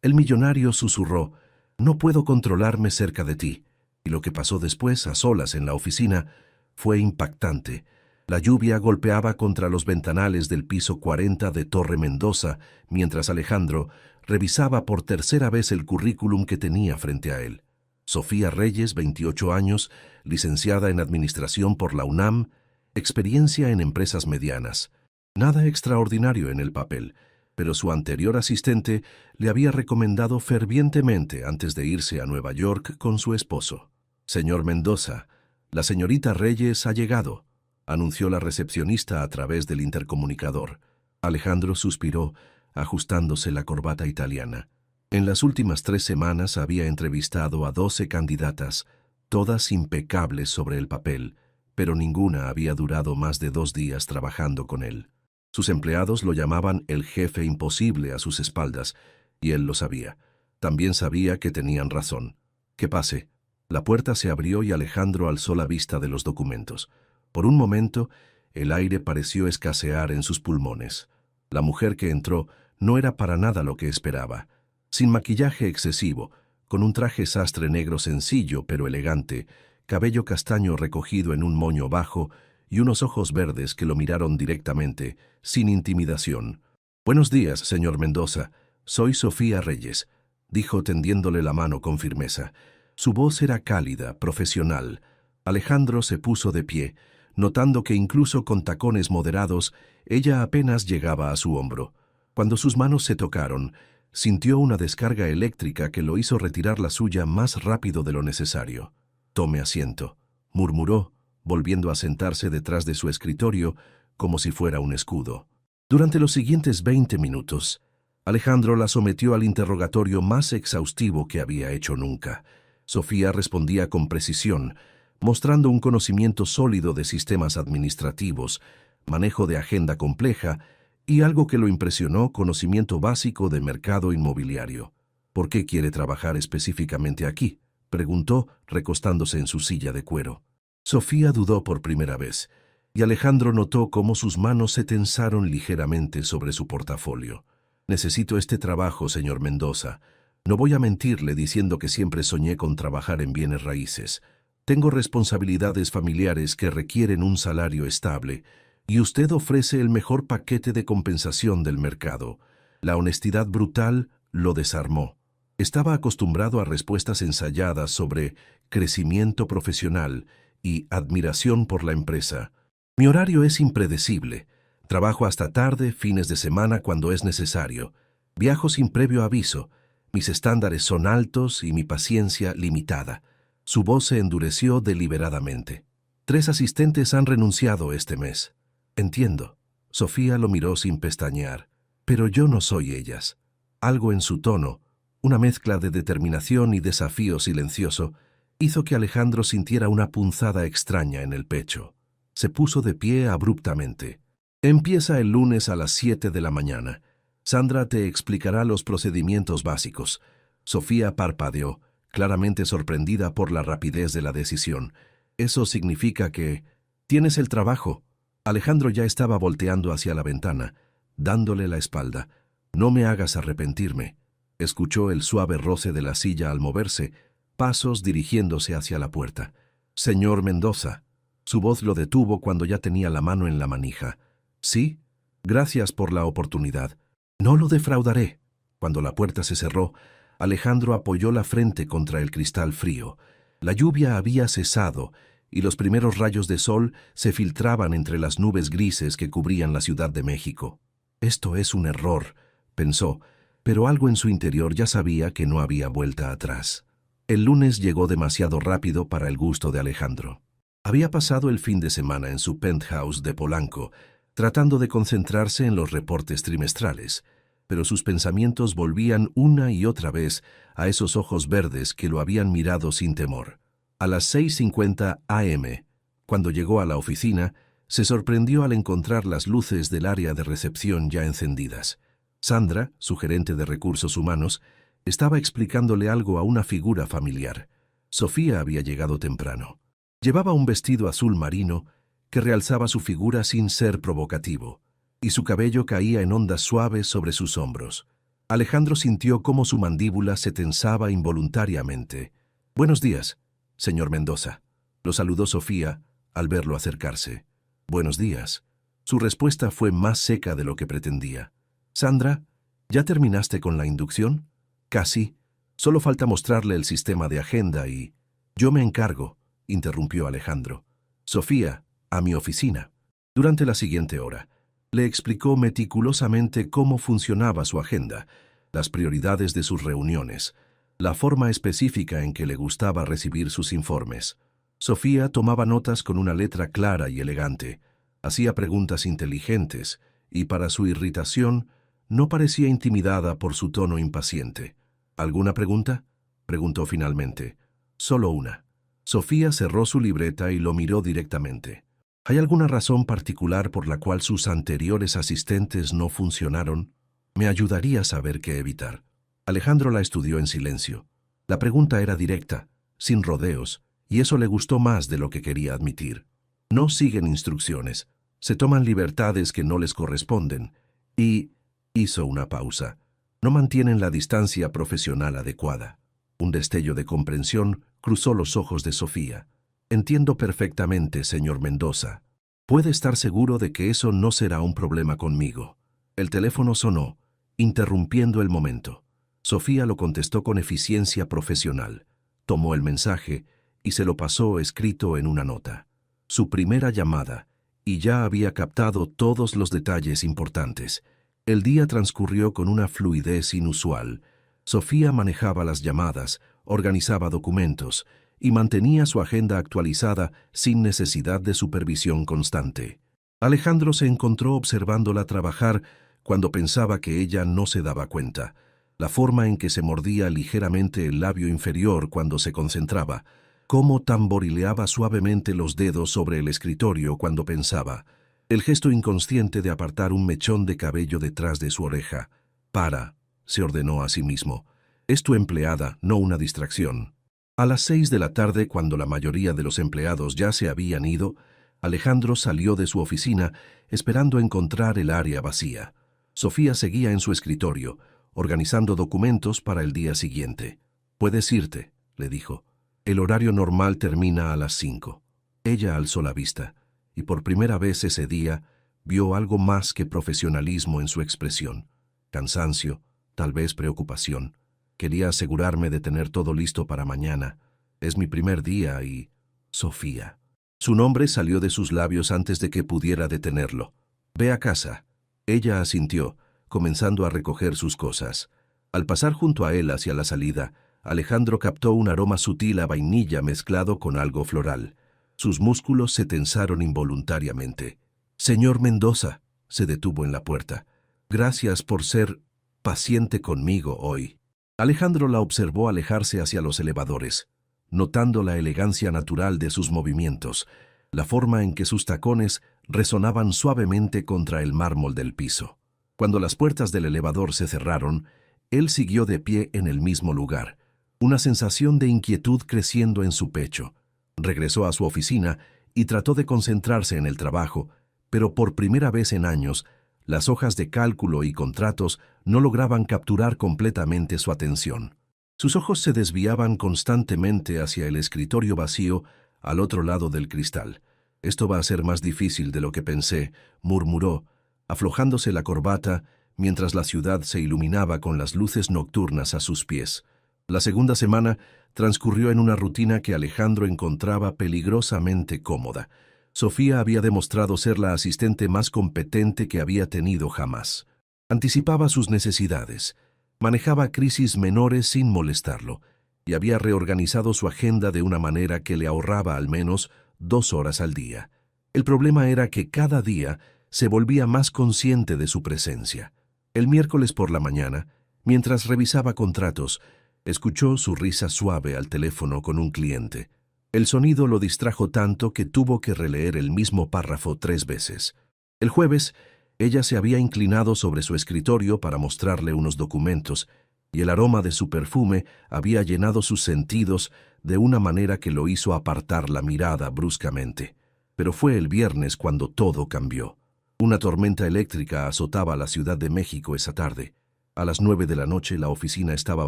El millonario susurró: «No puedo controlarme cerca de ti». Y lo que pasó después, a solas en la oficina, fue impactante. La lluvia golpeaba contra los ventanales del piso 40 de Torre Mendoza, mientras Alejandro revisaba por tercera vez el currículum que tenía frente a él. Sofía Reyes, 28 años, licenciada en Administración por la UNAM, experiencia en empresas medianas. Nada extraordinario en el papel, pero su anterior asistente le había recomendado fervientemente antes de irse a Nueva York con su esposo. «Señor Mendoza, la señorita Reyes ha llegado», anunció la recepcionista a través del intercomunicador. Alejandro suspiró, ajustándose la corbata italiana. En las últimas 3 semanas había entrevistado a 12 candidatas, todas impecables sobre el papel, pero ninguna había durado más de 2 días trabajando con él. Sus empleados lo llamaban el jefe imposible a sus espaldas, y él lo sabía. También sabía que tenían razón. «Que pase». La puerta se abrió y Alejandro alzó la vista de los documentos. Por un momento, el aire pareció escasear en sus pulmones. La mujer que entró no era para nada lo que esperaba. Sin maquillaje excesivo, con un traje sastre negro sencillo pero elegante, cabello castaño recogido en un moño bajo y unos ojos verdes que lo miraron directamente, sin intimidación. «Buenos días, señor Mendoza. Soy Sofía Reyes», dijo tendiéndole la mano con firmeza. Su voz era cálida, profesional. Alejandro se puso de pie, notando que incluso con tacones moderados, ella apenas llegaba a su hombro. Cuando sus manos se tocaron, sintió una descarga eléctrica que lo hizo retirar la suya más rápido de lo necesario. «Tome asiento», murmuró, volviendo a sentarse detrás de su escritorio como si fuera un escudo. Durante los siguientes 20 minutos, Alejandro la sometió al interrogatorio más exhaustivo que había hecho nunca. Sofía respondía con precisión, mostrando un conocimiento sólido de sistemas administrativos, manejo de agenda compleja y, algo que lo impresionó, conocimiento básico de mercado inmobiliario. «¿Por qué quiere trabajar específicamente aquí?», preguntó, recostándose en su silla de cuero. Sofía dudó por primera vez, y Alejandro notó cómo sus manos se tensaron ligeramente sobre su portafolio. «Necesito este trabajo, señor Mendoza. No voy a mentirle diciendo que siempre soñé con trabajar en bienes raíces. Tengo responsabilidades familiares que requieren un salario estable, y usted ofrece el mejor paquete de compensación del mercado». La honestidad brutal lo desarmó. Estaba acostumbrado a respuestas ensayadas sobre crecimiento profesional y admiración por la empresa. «Mi horario es impredecible. Trabajo hasta tarde, fines de semana cuando es necesario. Viajo sin previo aviso. Mis estándares son altos y mi paciencia limitada». Su voz se endureció deliberadamente. «3 asistentes han renunciado este mes». «Entiendo». Sofía lo miró sin pestañear. «Pero yo no soy ellas». Algo en su tono, una mezcla de determinación y desafío silencioso, hizo que Alejandro sintiera una punzada extraña en el pecho. Se puso de pie abruptamente. «Empieza el lunes a las 7 de la mañana. Sandra te explicará los procedimientos básicos». Sofía parpadeó, claramente sorprendida por la rapidez de la decisión. «Eso significa que tienes el trabajo». Alejandro ya estaba volteando hacia la ventana, dándole la espalda. «No me hagas arrepentirme». Escuchó el suave roce de la silla al moverse, pasos dirigiéndose hacia la puerta. «Señor Mendoza». Su voz lo detuvo cuando ya tenía la mano en la manija. «Sí, gracias por la oportunidad. No lo defraudaré». Cuando la puerta se cerró, Alejandro apoyó la frente contra el cristal frío. La lluvia había cesado y los primeros rayos de sol se filtraban entre las nubes grises que cubrían la Ciudad de México. «Esto es un error», pensó, pero algo en su interior ya sabía que no había vuelta atrás. El lunes llegó demasiado rápido para el gusto de Alejandro. Había pasado el fin de semana en su penthouse de Polanco, tratando de concentrarse en los reportes trimestrales, pero sus pensamientos volvían una y otra vez a esos ojos verdes que lo habían mirado sin temor. A las 6:50 a.m., cuando llegó a la oficina, se sorprendió al encontrar las luces del área de recepción ya encendidas. Sandra, su gerente de recursos humanos, estaba explicándole algo a una figura familiar. Sofía había llegado temprano. Llevaba un vestido azul marino que realzaba su figura sin ser provocativo, y su cabello caía en ondas suaves sobre sus hombros. Alejandro sintió cómo su mandíbula se tensaba involuntariamente. «Buenos días, señor Mendoza», lo saludó Sofía al verlo acercarse. «Buenos días». Su respuesta fue más seca de lo que pretendía. «Sandra, ¿ya terminaste con la inducción?» «Casi. Solo falta mostrarle el sistema de agenda y...» «Yo me encargo», interrumpió Alejandro. «Sofía, a mi oficina». Durante la siguiente hora, le explicó meticulosamente cómo funcionaba su agenda, las prioridades de sus reuniones, la forma específica en que le gustaba recibir sus informes. Sofía tomaba notas con una letra clara y elegante, hacía preguntas inteligentes y, para su irritación, no parecía intimidada por su tono impaciente. «¿Alguna pregunta?», preguntó finalmente. «Solo una». Sofía cerró su libreta y lo miró directamente. «¿Hay alguna razón particular por la cual sus anteriores asistentes no funcionaron? Me ayudaría a saber qué evitar». Alejandro la estudió en silencio. La pregunta era directa, sin rodeos, y eso le gustó más de lo que quería admitir. No siguen instrucciones, se toman libertades que no les corresponden, y... hizo una pausa. No mantienen la distancia profesional adecuada. Un destello de comprensión cruzó los ojos de Sofía. «Entiendo perfectamente, señor Mendoza. Puede estar seguro de que eso no será un problema conmigo». El teléfono sonó, interrumpiendo el momento. Sofía lo contestó con eficiencia profesional. Tomó el mensaje y se lo pasó escrito en una nota. Su primera llamada, y ya había captado todos los detalles importantes. El día transcurrió con una fluidez inusual. Sofía manejaba las llamadas, organizaba documentos y mantenía su agenda actualizada sin necesidad de supervisión constante. Alejandro se encontró observándola trabajar cuando pensaba que ella no se daba cuenta. La forma en que se mordía ligeramente el labio inferior cuando se concentraba, cómo tamborileaba suavemente los dedos sobre el escritorio cuando pensaba, el gesto inconsciente de apartar un mechón de cabello detrás de su oreja. «Para», se ordenó a sí mismo. «Es tu empleada, no una distracción». A las 6 de la tarde, cuando la mayoría de los empleados ya se habían ido, Alejandro salió de su oficina esperando encontrar el área vacía. Sofía seguía en su escritorio, organizando documentos para el día siguiente. «Puedes irte», le dijo. «El horario normal termina a las 5». Ella alzó la vista, y por primera vez ese día vio algo más que profesionalismo en su expresión. Cansancio, tal vez preocupación. «Quería asegurarme de tener todo listo para mañana. Es mi primer día y...» «Sofía». Su nombre salió de sus labios antes de que pudiera detenerlo. «Ve a casa». Ella asintió, comenzando a recoger sus cosas. Al pasar junto a él hacia la salida, Alejandro captó un aroma sutil a vainilla mezclado con algo floral. Sus músculos se tensaron involuntariamente. «Señor Mendoza», se detuvo en la puerta. «Gracias por ser paciente conmigo hoy». Alejandro la observó alejarse hacia los elevadores, notando la elegancia natural de sus movimientos, la forma en que sus tacones resonaban suavemente contra el mármol del piso. Cuando las puertas del elevador se cerraron, él siguió de pie en el mismo lugar, una sensación de inquietud creciendo en su pecho. Regresó a su oficina y trató de concentrarse en el trabajo, pero por primera vez en años, las hojas de cálculo y contratos no lograban capturar completamente su atención. Sus ojos se desviaban constantemente hacia el escritorio vacío al otro lado del cristal. «Esto va a ser más difícil de lo que pensé», murmuró, aflojándose la corbata mientras la ciudad se iluminaba con las luces nocturnas a sus pies. La segunda semana transcurrió en una rutina que Alejandro encontraba peligrosamente cómoda. Sofía había demostrado ser la asistente más competente que había tenido jamás. Anticipaba sus necesidades, manejaba crisis menores sin molestarlo, y había reorganizado su agenda de una manera que le ahorraba al menos 2 horas al día. El problema era que cada día se volvía más consciente de su presencia. El miércoles por la mañana, mientras revisaba contratos, escuchó su risa suave al teléfono con un cliente. El sonido lo distrajo tanto que tuvo que releer el mismo párrafo 3 veces. El jueves, ella se había inclinado sobre su escritorio para mostrarle unos documentos, y el aroma de su perfume había llenado sus sentidos de una manera que lo hizo apartar la mirada bruscamente. Pero fue el viernes cuando todo cambió. Una tormenta eléctrica azotaba la Ciudad de México esa tarde. A las 9 de la noche la oficina estaba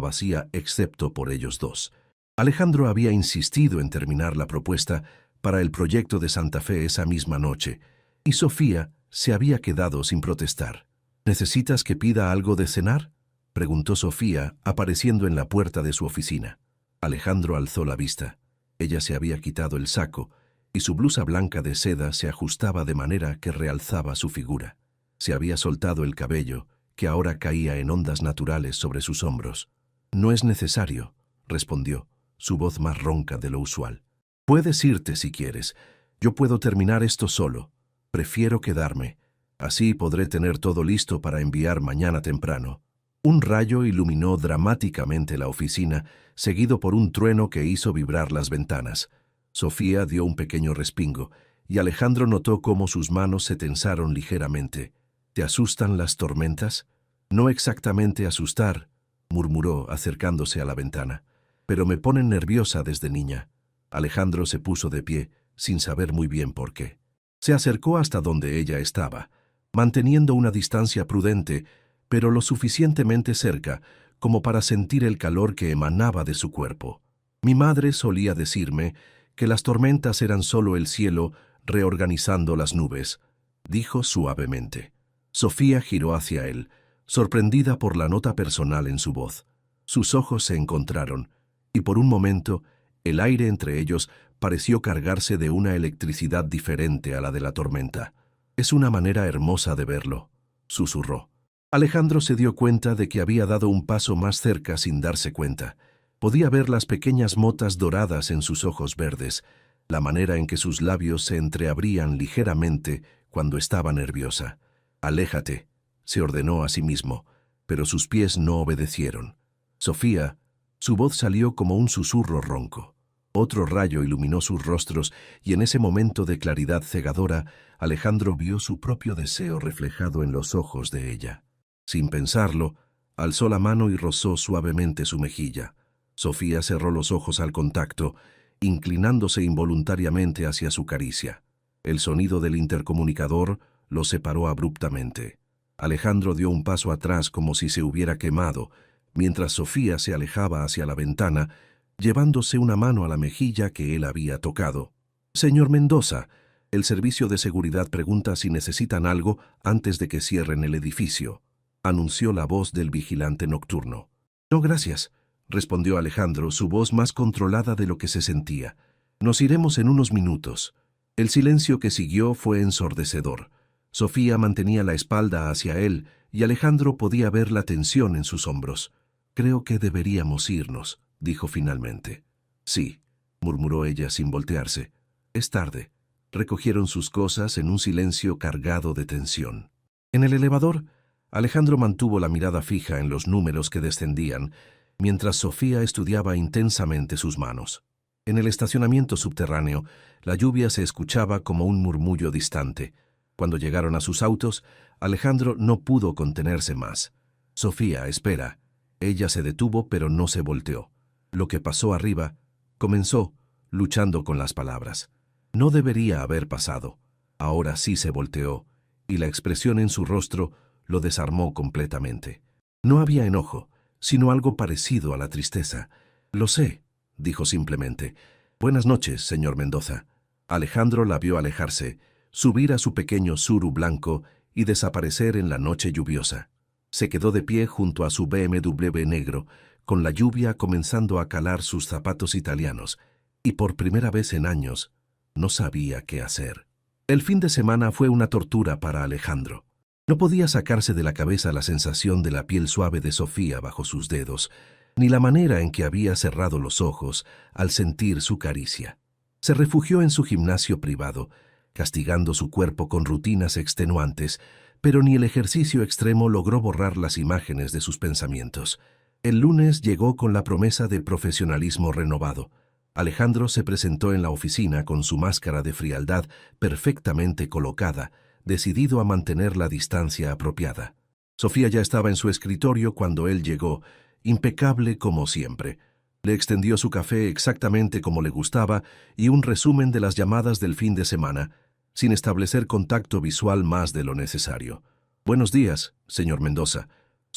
vacía excepto por ellos dos. Alejandro había insistido en terminar la propuesta para el proyecto de Santa Fe esa misma noche, y Sofía se había quedado sin protestar. ¿Necesitas que pida algo de cenar?, preguntó Sofía, apareciendo en la puerta de su oficina. Alejandro alzó la vista. Ella se había quitado el saco, y su blusa blanca de seda se ajustaba de manera que realzaba su figura. Se había soltado el cabello, que ahora caía en ondas naturales sobre sus hombros. «No es necesario», respondió, su voz más ronca de lo usual. «Puedes irte si quieres. Yo puedo terminar esto solo. Prefiero quedarme. Así podré tener todo listo para enviar mañana temprano». Un rayo iluminó dramáticamente la oficina, seguido por un trueno que hizo vibrar las ventanas. Sofía dio un pequeño respingo, y Alejandro notó cómo sus manos se tensaron ligeramente. «¿Te asustan las tormentas?» «No exactamente asustar», murmuró, acercándose a la ventana. «Pero me ponen nerviosa desde niña». Alejandro se puso de pie, sin saber muy bien por qué. Se acercó hasta donde ella estaba, manteniendo una distancia prudente, pero lo suficientemente cerca como para sentir el calor que emanaba de su cuerpo. «Mi madre solía decirme que las tormentas eran solo el cielo reorganizando las nubes», dijo suavemente. Sofía giró hacia él, sorprendida por la nota personal en su voz. Sus ojos se encontraron, y por un momento el aire entre ellos pareció cargarse de una electricidad diferente a la de la tormenta. «Es una manera hermosa de verlo», susurró. Alejandro se dio cuenta de que había dado un paso más cerca sin darse cuenta. Podía ver las pequeñas motas doradas en sus ojos verdes, la manera en que sus labios se entreabrían ligeramente cuando estaba nerviosa. «Aléjate», se ordenó a sí mismo, pero sus pies no obedecieron. «Sofía», su voz salió como un susurro ronco. Otro rayo iluminó sus rostros y en ese momento de claridad cegadora, Alejandro vio su propio deseo reflejado en los ojos de ella. Sin pensarlo, alzó la mano y rozó suavemente su mejilla. Sofía cerró los ojos al contacto, inclinándose involuntariamente hacia su caricia. El sonido del intercomunicador lo separó abruptamente. Alejandro dio un paso atrás como si se hubiera quemado, mientras Sofía se alejaba hacia la ventana, llevándose una mano a la mejilla que él había tocado. «Señor Mendoza, el servicio de seguridad pregunta si necesitan algo antes de que cierren el edificio», anunció la voz del vigilante nocturno. «No, gracias», respondió Alejandro, su voz más controlada de lo que se sentía. «Nos iremos en unos minutos». El silencio que siguió fue ensordecedor. Sofía mantenía la espalda hacia él y Alejandro podía ver la tensión en sus hombros. «Creo que deberíamos irnos», dijo finalmente. «Sí», murmuró ella sin voltearse. «Es tarde». Recogieron sus cosas en un silencio cargado de tensión. En el elevador, Alejandro mantuvo la mirada fija en los números que descendían, mientras Sofía estudiaba intensamente sus manos. En el estacionamiento subterráneo, la lluvia se escuchaba como un murmullo distante. Cuando llegaron a sus autos, Alejandro no pudo contenerse más. «Sofía, espera». Ella se detuvo, pero no se volteó. Lo que pasó arriba comenzó, luchando con las palabras. No debería haber pasado. Ahora sí se volteó, y la expresión en su rostro lo desarmó completamente. No había enojo, sino algo parecido a la tristeza. «Lo sé», dijo simplemente. «Buenas noches, señor Mendoza». Alejandro la vio alejarse, subir a su pequeño suru blanco y desaparecer en la noche lluviosa. Se quedó de pie junto a su BMW negro, con la lluvia comenzando a calar sus zapatos italianos, y por primera vez en años no sabía qué hacer. El fin de semana fue una tortura para Alejandro. No podía sacarse de la cabeza la sensación de la piel suave de Sofía bajo sus dedos, ni la manera en que había cerrado los ojos al sentir su caricia. Se refugió en su gimnasio privado, castigando su cuerpo con rutinas extenuantes, pero ni el ejercicio extremo logró borrar las imágenes de sus pensamientos. El lunes llegó con la promesa de profesionalismo renovado. Alejandro se presentó en la oficina con su máscara de frialdad perfectamente colocada, decidido a mantener la distancia apropiada. Sofía ya estaba en su escritorio cuando él llegó, impecable como siempre. Le extendió su café exactamente como le gustaba y un resumen de las llamadas del fin de semana, sin establecer contacto visual más de lo necesario. «Buenos días, señor Mendoza».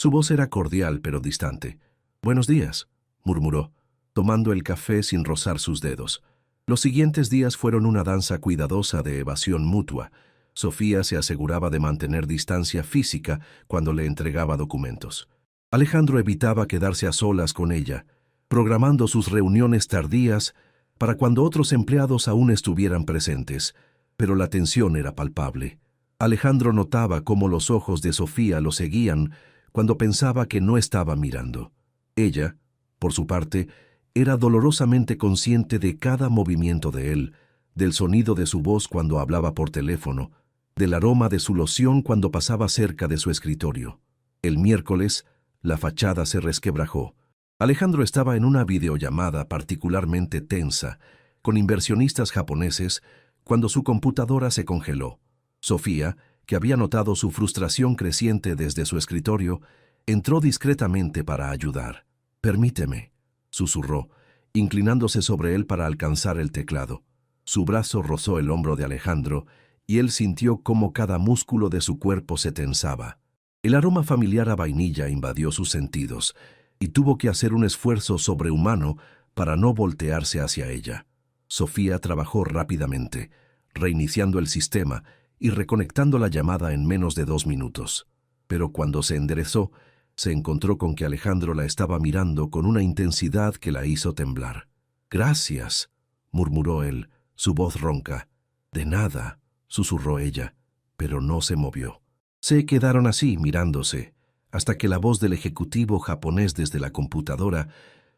Su voz era cordial pero distante. «Buenos días», murmuró, tomando el café sin rozar sus dedos. Los siguientes días fueron una danza cuidadosa de evasión mutua. Sofía se aseguraba de mantener distancia física cuando le entregaba documentos. Alejandro evitaba quedarse a solas con ella, programando sus reuniones tardías para cuando otros empleados aún estuvieran presentes, pero la tensión era palpable. Alejandro notaba cómo los ojos de Sofía lo seguían cuando pensaba que no estaba mirando. Ella, por su parte, era dolorosamente consciente de cada movimiento de él, del sonido de su voz cuando hablaba por teléfono, del aroma de su loción cuando pasaba cerca de su escritorio. El miércoles, la fachada se resquebrajó. Alejandro estaba en una videollamada particularmente tensa, con inversionistas japoneses, cuando su computadora se congeló. Sofía, que había notado su frustración creciente desde su escritorio, entró discretamente para ayudar. «Permíteme», susurró, inclinándose sobre él para alcanzar el teclado. Su brazo rozó el hombro de Alejandro y él sintió cómo cada músculo de su cuerpo se tensaba. El aroma familiar a vainilla invadió sus sentidos y tuvo que hacer un esfuerzo sobrehumano para no voltearse hacia ella. Sofía trabajó rápidamente, reiniciando el sistema y reconectando la llamada en menos de 2 minutos. Pero cuando se enderezó, se encontró con que Alejandro la estaba mirando con una intensidad que la hizo temblar. «Gracias», murmuró él, su voz ronca. «De nada», susurró ella, pero no se movió. Se quedaron así, mirándose, hasta que la voz del ejecutivo japonés desde la computadora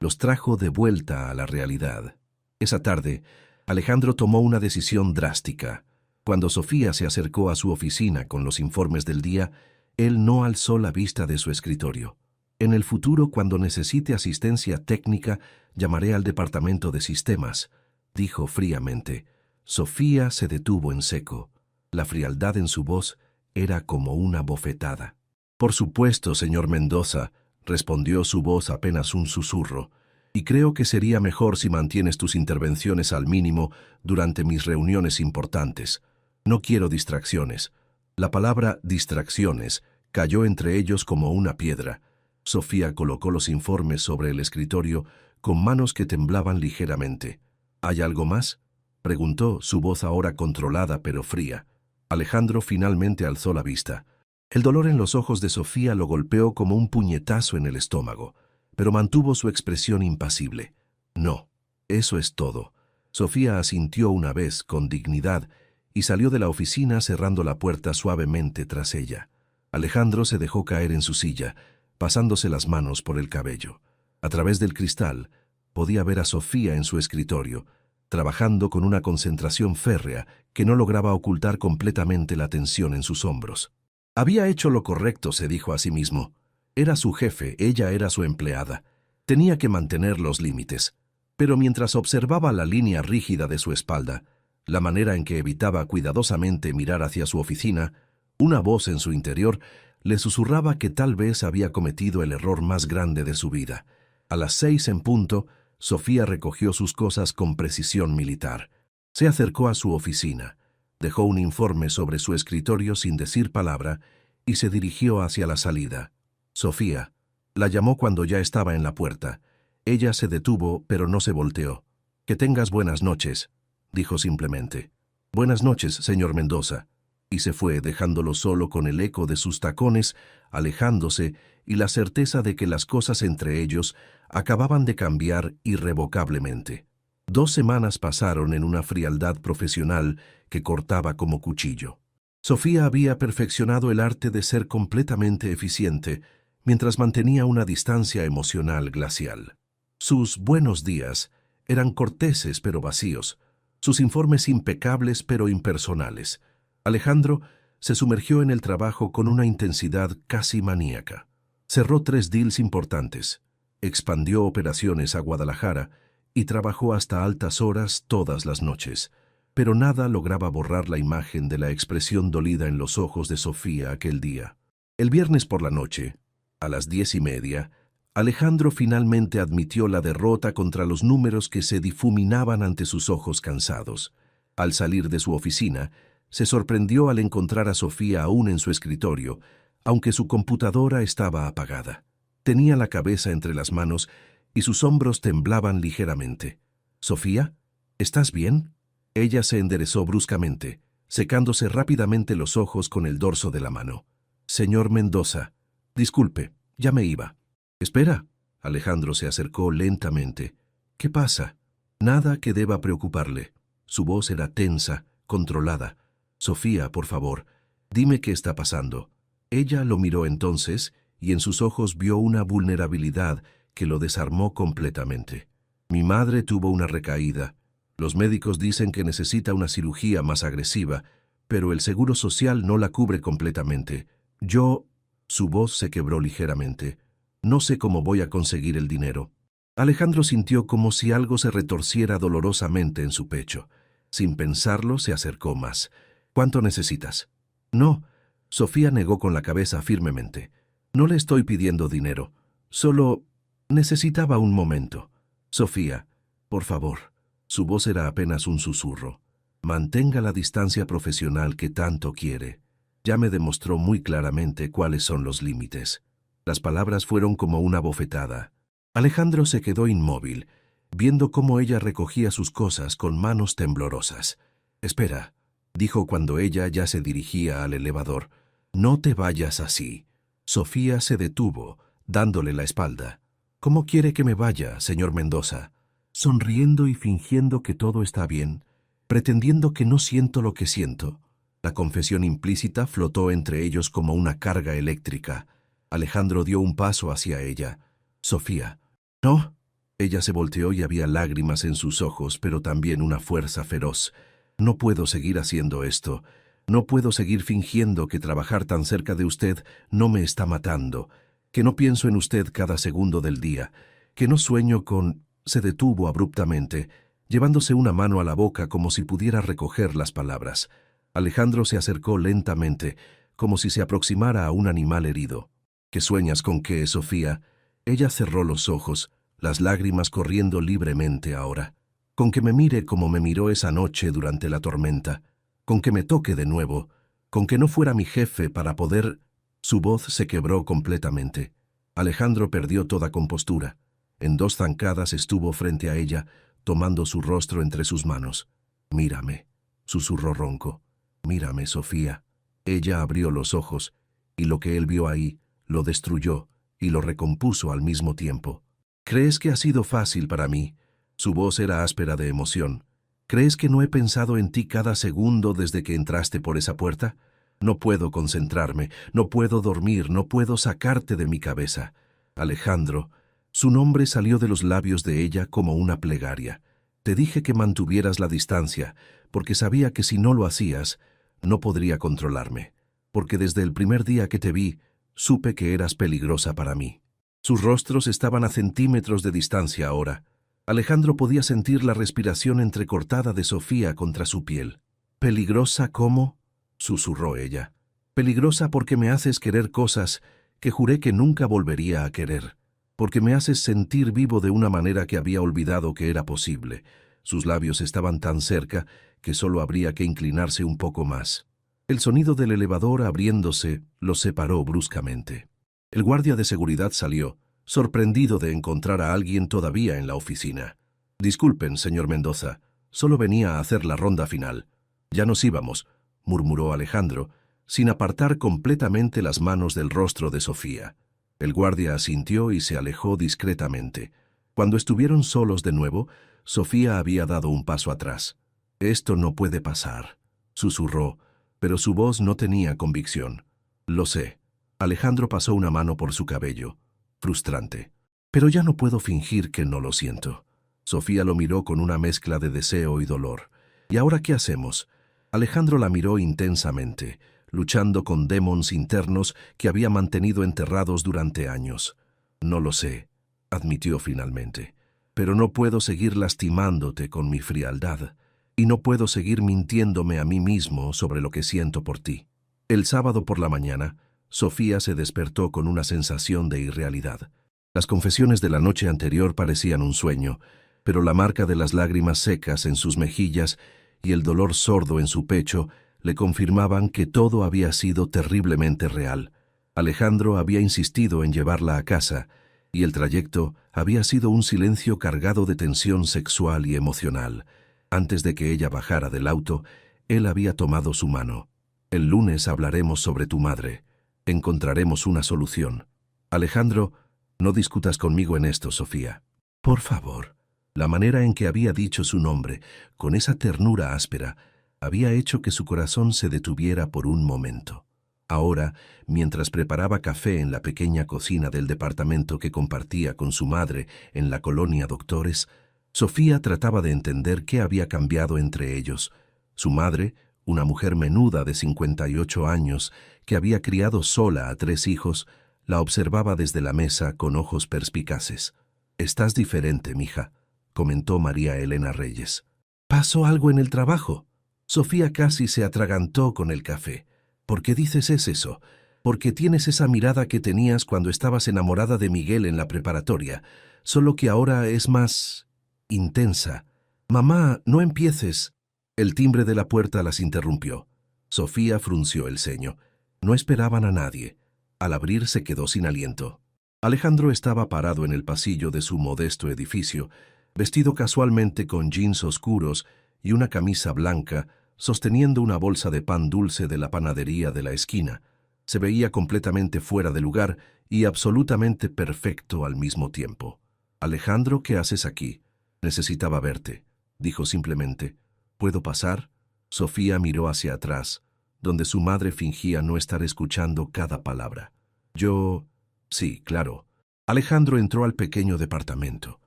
los trajo de vuelta a la realidad. Esa tarde, Alejandro tomó una decisión drástica. Cuando Sofía se acercó a su oficina con los informes del día, él no alzó la vista de su escritorio. «En el futuro, cuando necesite asistencia técnica, llamaré al departamento de sistemas», dijo fríamente. Sofía se detuvo en seco. La frialdad en su voz era como una bofetada. «Por supuesto, señor Mendoza», respondió su voz apenas un susurro, «y creo que sería mejor si mantienes tus intervenciones al mínimo durante mis reuniones importantes. No quiero distracciones». La palabra «distracciones» cayó entre ellos como una piedra. Sofía colocó los informes sobre el escritorio con manos que temblaban ligeramente. «¿Hay algo más?», preguntó, su voz ahora controlada pero fría. Alejandro finalmente alzó la vista. El dolor en los ojos de Sofía lo golpeó como un puñetazo en el estómago, pero mantuvo su expresión impasible. «No, eso es todo». Sofía asintió una vez, con dignidad, y salió de la oficina cerrando la puerta suavemente tras ella. Alejandro se dejó caer en su silla, pasándose las manos por el cabello. A través del cristal, podía ver a Sofía en su escritorio, trabajando con una concentración férrea que no lograba ocultar completamente la tensión en sus hombros. Había hecho lo correcto, se dijo a sí mismo. Era su jefe, ella era su empleada. Tenía que mantener los límites. Pero mientras observaba la línea rígida de su espalda, la manera en que evitaba cuidadosamente mirar hacia su oficina, una voz en su interior le susurraba que tal vez había cometido el error más grande de su vida. A las 6 en punto, Sofía recogió sus cosas con precisión militar. Se acercó a su oficina, dejó un informe sobre su escritorio sin decir palabra y se dirigió hacia la salida. «Sofía», la llamó cuando ya estaba en la puerta. Ella se detuvo, pero no se volteó. «Que tengas buenas noches», dijo simplemente. «Buenas noches, señor Mendoza», y se fue dejándolo solo con el eco de sus tacones, alejándose y la certeza de que las cosas entre ellos acababan de cambiar irrevocablemente. 2 semanas pasaron en una frialdad profesional que cortaba como cuchillo. Sofía había perfeccionado el arte de ser completamente eficiente mientras mantenía una distancia emocional glacial. Sus buenos días eran corteses pero vacíos, sus informes impecables pero impersonales. Alejandro se sumergió en el trabajo con una intensidad casi maníaca. Cerró 3 deals importantes, expandió operaciones a Guadalajara y trabajó hasta altas horas todas las noches, pero nada lograba borrar la imagen de la expresión dolida en los ojos de Sofía aquel día. El viernes por la noche, a las 10:30, Alejandro finalmente admitió la derrota contra los números que se difuminaban ante sus ojos cansados. Al salir de su oficina, se sorprendió al encontrar a Sofía aún en su escritorio, aunque su computadora estaba apagada. Tenía la cabeza entre las manos y sus hombros temblaban ligeramente. «Sofía, ¿estás bien?» Ella se enderezó bruscamente, secándose rápidamente los ojos con el dorso de la mano. «Señor Mendoza, disculpe, ya me iba». «Espera». Alejandro se acercó lentamente. «¿Qué pasa?» «Nada que deba preocuparle». Su voz era tensa, controlada. «Sofía, por favor, dime qué está pasando». Ella lo miró entonces y en sus ojos vio una vulnerabilidad que lo desarmó completamente. «Mi madre tuvo una recaída. Los médicos dicen que necesita una cirugía más agresiva, pero el seguro social no la cubre completamente. Yo...» Su voz se quebró ligeramente. «No sé cómo voy a conseguir el dinero». Alejandro sintió como si algo se retorciera dolorosamente en su pecho. Sin pensarlo, se acercó más. «¿Cuánto necesitas?» «No». Sofía negó con la cabeza firmemente. «No le estoy pidiendo dinero. Solo necesitaba un momento». «Sofía, por favor». Su voz era apenas un susurro. «Mantenga la distancia profesional que tanto quiere. Ya me demostró muy claramente cuáles son los límites». Las palabras fueron como una bofetada. Alejandro se quedó inmóvil, viendo cómo ella recogía sus cosas con manos temblorosas. «Espera», dijo cuando ella ya se dirigía al elevador. «No te vayas así». Sofía se detuvo, dándole la espalda. «¿Cómo quiere que me vaya, señor Mendoza?» Sonriendo y fingiendo que todo está bien, pretendiendo que no siento lo que siento. La confesión implícita flotó entre ellos como una carga eléctrica. Alejandro dio un paso hacia ella. «Sofía». «No». Ella se volteó y había lágrimas en sus ojos, pero también una fuerza feroz. «No puedo seguir haciendo esto. No puedo seguir fingiendo que trabajar tan cerca de usted no me está matando, que no pienso en usted cada segundo del día, que no sueño con...» Se detuvo abruptamente, llevándose una mano a la boca como si pudiera recoger las palabras. Alejandro se acercó lentamente, como si se aproximara a un animal herido. «¿Qué sueñas con qué, Sofía?» Ella cerró los ojos, las lágrimas corriendo libremente ahora. «Con que me mire como me miró esa noche durante la tormenta, con que me toque de nuevo, con que no fuera mi jefe para poder...» Su voz se quebró completamente. Alejandro perdió toda compostura. En 2 zancadas estuvo frente a ella, tomando su rostro entre sus manos. «Mírame», susurró ronco. «Mírame, Sofía». Ella abrió los ojos, y lo que él vio ahí lo destruyó y lo recompuso al mismo tiempo. «¿Crees que ha sido fácil para mí?» Su voz era áspera de emoción. «¿Crees que no he pensado en ti cada segundo desde que entraste por esa puerta? No puedo concentrarme, no puedo dormir, no puedo sacarte de mi cabeza. Alejandro». Su nombre salió de los labios de ella como una plegaria. «Te dije que mantuvieras la distancia, porque sabía que si no lo hacías, no podría controlarme. Porque desde el primer día que te vi, supe que eras peligrosa para mí». Sus rostros estaban a centímetros de distancia ahora. Alejandro podía sentir la respiración entrecortada de Sofía contra su piel. «¿Peligrosa cómo?», susurró ella. «Peligrosa porque me haces querer cosas que juré que nunca volvería a querer. Porque me haces sentir vivo de una manera que había olvidado que era posible». Sus labios estaban tan cerca que solo habría que inclinarse un poco más. El sonido del elevador abriéndose los separó bruscamente. El guardia de seguridad salió, sorprendido de encontrar a alguien todavía en la oficina. «Disculpen, señor Mendoza, solo venía a hacer la ronda final». «Ya nos íbamos», murmuró Alejandro, sin apartar completamente las manos del rostro de Sofía. El guardia asintió y se alejó discretamente. Cuando estuvieron solos de nuevo, Sofía había dado un paso atrás. «Esto no puede pasar», susurró, pero su voz no tenía convicción. «Lo sé». Alejandro pasó una mano por su cabello. Frustrante. «Pero ya no puedo fingir que no lo siento». Sofía lo miró con una mezcla de deseo y dolor. «¿Y ahora qué hacemos?» Alejandro la miró intensamente, luchando con demonios internos que había mantenido enterrados durante años. «No lo sé», admitió finalmente. «Pero no puedo seguir lastimándote con mi frialdad, y no puedo seguir mintiéndome a mí mismo sobre lo que siento por ti». El sábado por la mañana, Sofía se despertó con una sensación de irrealidad. Las confesiones de la noche anterior parecían un sueño, pero la marca de las lágrimas secas en sus mejillas y el dolor sordo en su pecho le confirmaban que todo había sido terriblemente real. Alejandro había insistido en llevarla a casa, y el trayecto había sido un silencio cargado de tensión sexual y emocional. Antes de que ella bajara del auto, él había tomado su mano. El lunes hablaremos sobre tu madre. Encontraremos una solución. Alejandro, no discutas conmigo en esto, Sofía. Por favor. La manera en que había dicho su nombre, con esa ternura áspera, había hecho que su corazón se detuviera por un momento. Ahora, mientras preparaba café en la pequeña cocina del departamento que compartía con su madre en la colonia Doctores, Sofía trataba de entender qué había cambiado entre ellos. Su madre, una mujer menuda de 58 años, que había criado sola a 3 hijos, la observaba desde la mesa con ojos perspicaces. «Estás diferente, mija», comentó María Elena Reyes. «¿Pasó algo en el trabajo?» Sofía casi se atragantó con el café. «¿Por qué dices eso? Porque tienes esa mirada que tenías cuando estabas enamorada de Miguel en la preparatoria, solo que ahora es más intensa. Mamá, no empieces». El timbre de la puerta las interrumpió. Sofía frunció el ceño. No esperaban a nadie. Al abrir se quedó sin aliento. Alejandro estaba parado en el pasillo de su modesto edificio, vestido casualmente con jeans oscuros y una camisa blanca, sosteniendo una bolsa de pan dulce de la panadería de la esquina. Se veía completamente fuera de lugar y absolutamente perfecto al mismo tiempo. «Alejandro, ¿qué haces aquí? Necesitaba verte», dijo simplemente. «¿Puedo pasar?» Sofía miró hacia atrás, donde su madre fingía no estar escuchando cada palabra. «Yo...» «Sí, claro». Alejandro entró al pequeño departamento,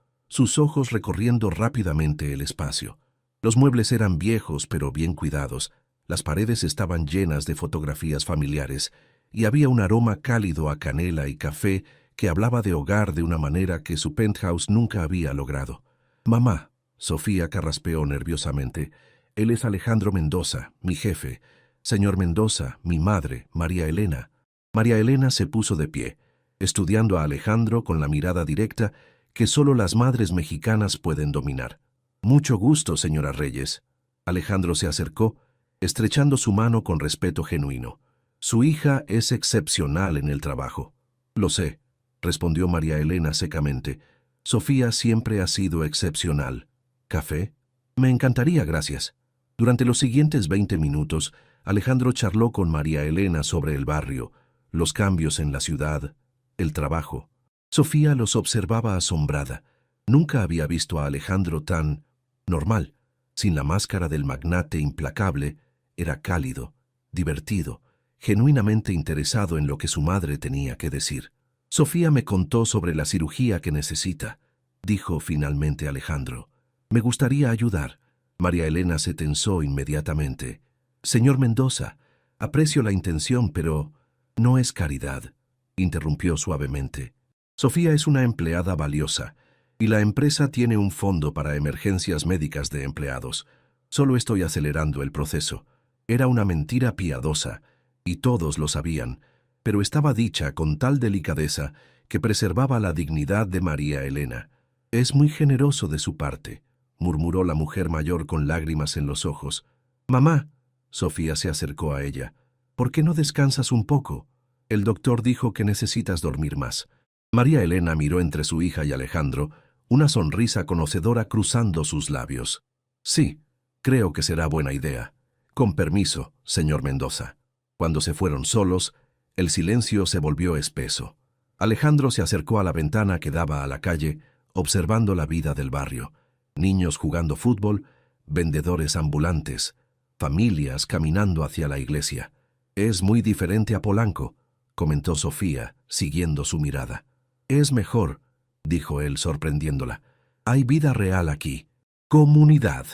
sus ojos recorriendo rápidamente el espacio. Los muebles eran viejos pero bien cuidados, las paredes estaban llenas de fotografías familiares y había un aroma cálido a canela y café que hablaba de hogar de una manera que su penthouse nunca había logrado. «Mamá», Sofía carraspeó nerviosamente, «él es Alejandro Mendoza, mi jefe. Señor Mendoza, mi madre, María Elena». María Elena se puso de pie, estudiando a Alejandro con la mirada directa que solo las madres mexicanas pueden dominar. «Mucho gusto, señora Reyes». Alejandro se acercó, estrechando su mano con respeto genuino. «Su hija es excepcional en el trabajo». «Lo sé», respondió María Elena secamente. «Sofía siempre ha sido excepcional». «¿Café?» «Me encantaría, gracias». Durante los siguientes 20 minutos, Alejandro charló con María Elena sobre el barrio, los cambios en la ciudad, el trabajo. Sofía los observaba asombrada. Nunca había visto a Alejandro tan normal. Sin la máscara del magnate implacable, era cálido, divertido, genuinamente interesado en lo que su madre tenía que decir. «Sofía me contó sobre la cirugía que necesita», dijo finalmente Alejandro. «Me gustaría ayudar». María Elena se tensó inmediatamente. «Señor Mendoza, aprecio la intención, pero no es caridad», interrumpió suavemente. «Sofía es una empleada valiosa, y la empresa tiene un fondo para emergencias médicas de empleados. Solo estoy acelerando el proceso. Era una mentira piadosa, y todos lo sabían, pero estaba dicha con tal delicadeza que preservaba la dignidad de María Elena. «Es muy generoso de su parte», murmuró la mujer mayor con lágrimas en los ojos. «Mamá», Sofía se acercó a ella, «¿por qué no descansas un poco? El doctor dijo que necesitas dormir más». María Elena miró entre su hija y Alejandro, una sonrisa conocedora cruzando sus labios. «Sí, creo que será buena idea. Con permiso, señor Mendoza». Cuando se fueron solos, el silencio se volvió espeso. Alejandro se acercó a la ventana que daba a la calle, observando la vida del barrio. Niños jugando fútbol, vendedores ambulantes, familias caminando hacia la iglesia. «Es muy diferente a Polanco», comentó Sofía, siguiendo su mirada. «Es mejor», dijo él sorprendiéndola. «Hay vida real aquí. Comunidad».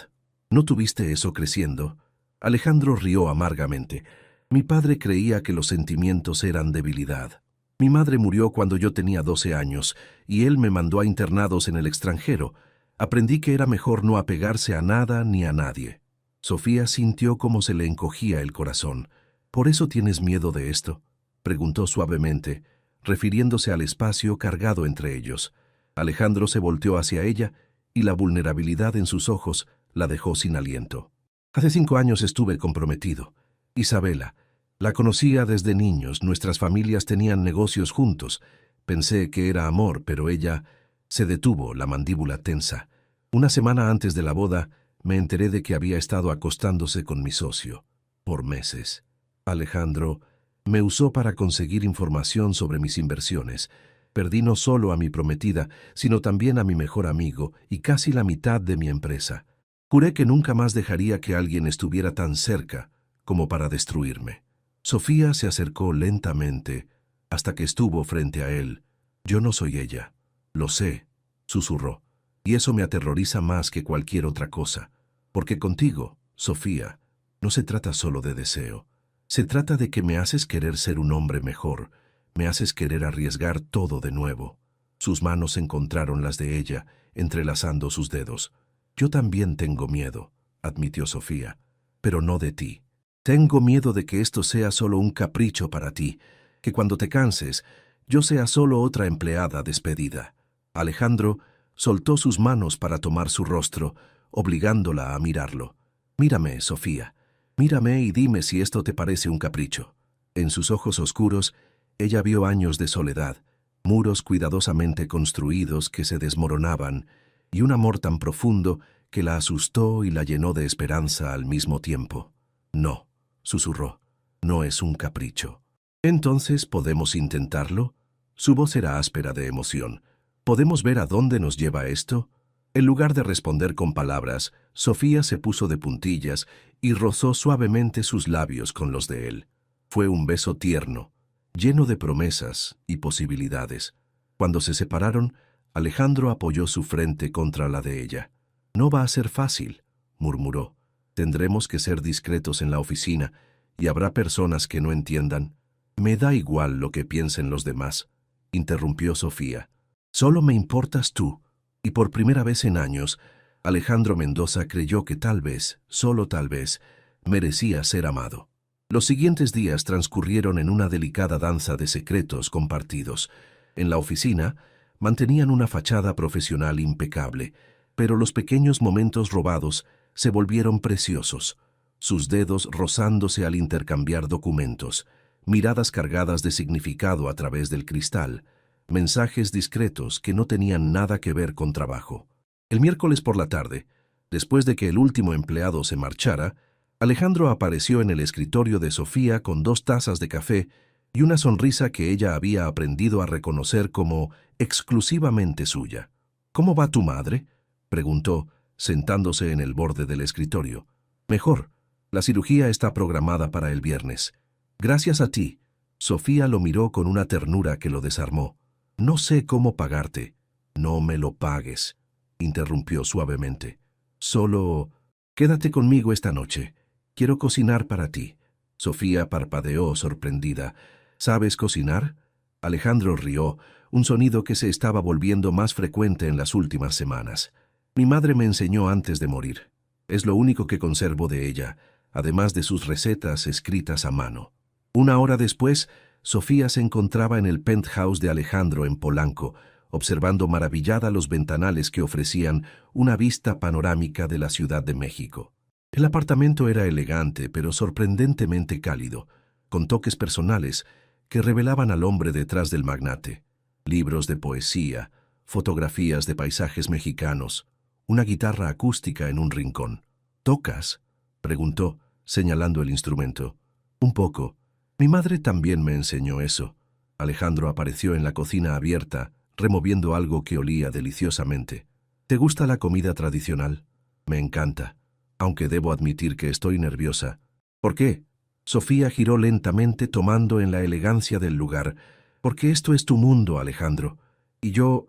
«¿No tuviste eso creciendo?» Alejandro rió amargamente. «Mi padre creía que los sentimientos eran debilidad. Mi madre murió cuando yo tenía 12 años y él me mandó a internados en el extranjero. Aprendí que era mejor no apegarse a nada ni a nadie». Sofía sintió cómo se le encogía el corazón. «¿Por eso tienes miedo de esto?», preguntó suavemente, refiriéndose al espacio cargado entre ellos. Alejandro se volteó hacia ella y la vulnerabilidad en sus ojos la dejó sin aliento. «Hace 5 años estuve comprometido. Isabela, La conocía desde niños, nuestras familias tenían negocios juntos. Pensé que era amor, pero ella se detuvo, la mandíbula tensa. Una semana antes de la boda, me enteré de que había estado acostándose con mi socio. Por meses. Alejandro me usó para conseguir información sobre mis inversiones. Perdí no solo a mi prometida, sino también a mi mejor amigo y casi la mitad de mi empresa. Juré que nunca más dejaría que alguien estuviera tan cerca como para destruirme. Sofía se acercó lentamente hasta que estuvo frente a él. Yo no soy ella. Lo sé, susurró. Y eso me aterroriza más que cualquier otra cosa. Porque contigo, Sofía, no se trata solo de deseo. Se trata de que me haces querer ser un hombre mejor. Me haces querer arriesgar todo de nuevo. Sus manos encontraron las de ella, entrelazando sus dedos. Yo también tengo miedo, admitió Sofía, pero no de ti. Tengo miedo de que esto sea solo un capricho para ti, que cuando te canses, yo sea solo otra empleada despedida. Alejandro soltó sus manos para tomar su rostro, obligándola a mirarlo. Mírame, Sofía. Mírame y dime si esto te parece un capricho. En sus ojos oscuros, ella vio años de soledad, muros cuidadosamente construidos que se desmoronaban, y un amor tan profundo que la asustó y la llenó de esperanza al mismo tiempo. No, susurró, no es un capricho. ¿Entonces podemos intentarlo? Su voz era áspera de emoción. ¿Podemos ver a dónde nos lleva esto? En lugar de responder con palabras, Sofía se puso de puntillas y rozó suavemente sus labios con los de él. Fue un beso tierno, lleno de promesas y posibilidades. Cuando se separaron, Alejandro apoyó su frente contra la de ella. «No va a ser fácil», murmuró. «Tendremos que ser discretos en la oficina y habrá personas que no entiendan». «Me da igual lo que piensen los demás», interrumpió Sofía. «Solo me importas tú». Y por primera vez en años, Alejandro Mendoza creyó que tal vez, solo tal vez, merecía ser amado. Los siguientes días transcurrieron en una delicada danza de secretos compartidos. En la oficina, mantenían una fachada profesional impecable, pero los pequeños momentos robados se volvieron preciosos, sus dedos rozándose al intercambiar documentos, miradas cargadas de significado a través del cristal, mensajes discretos que no tenían nada que ver con trabajo. El miércoles por la tarde, después de que el último empleado se marchara, Alejandro apareció en el escritorio de Sofía con 2 tazas de café y una sonrisa que ella había aprendido a reconocer como exclusivamente suya. «¿Cómo va tu madre?», preguntó, sentándose en el borde del escritorio. «Mejor. La cirugía está programada para el viernes. Gracias a ti». Sofía lo miró con una ternura que lo desarmó. «No sé cómo pagarte». «No me lo pagues», interrumpió suavemente. «Solo quédate conmigo esta noche. Quiero cocinar para ti». Sofía parpadeó sorprendida. «¿Sabes cocinar?». Alejandro rió, un sonido que se estaba volviendo más frecuente en las últimas semanas. «Mi madre me enseñó antes de morir. Es lo único que conservo de ella, además de sus recetas escritas a mano». Una hora después, Sofía se encontraba en el penthouse de Alejandro en Polanco, observando maravillada los ventanales que ofrecían una vista panorámica de la Ciudad de México. El apartamento era elegante, pero sorprendentemente cálido, con toques personales que revelaban al hombre detrás del magnate. Libros de poesía, fotografías de paisajes mexicanos, una guitarra acústica en un rincón. «¿Tocas?», preguntó, señalando el instrumento. «Un poco. Mi madre también me enseñó eso». Alejandro apareció en la cocina abierta, removiendo algo que olía deliciosamente. «¿Te gusta la comida tradicional?». «Me encanta, aunque debo admitir que estoy nerviosa». «¿Por qué?». Sofía giró lentamente tomando en la elegancia del lugar. «Porque esto es tu mundo, Alejandro, y yo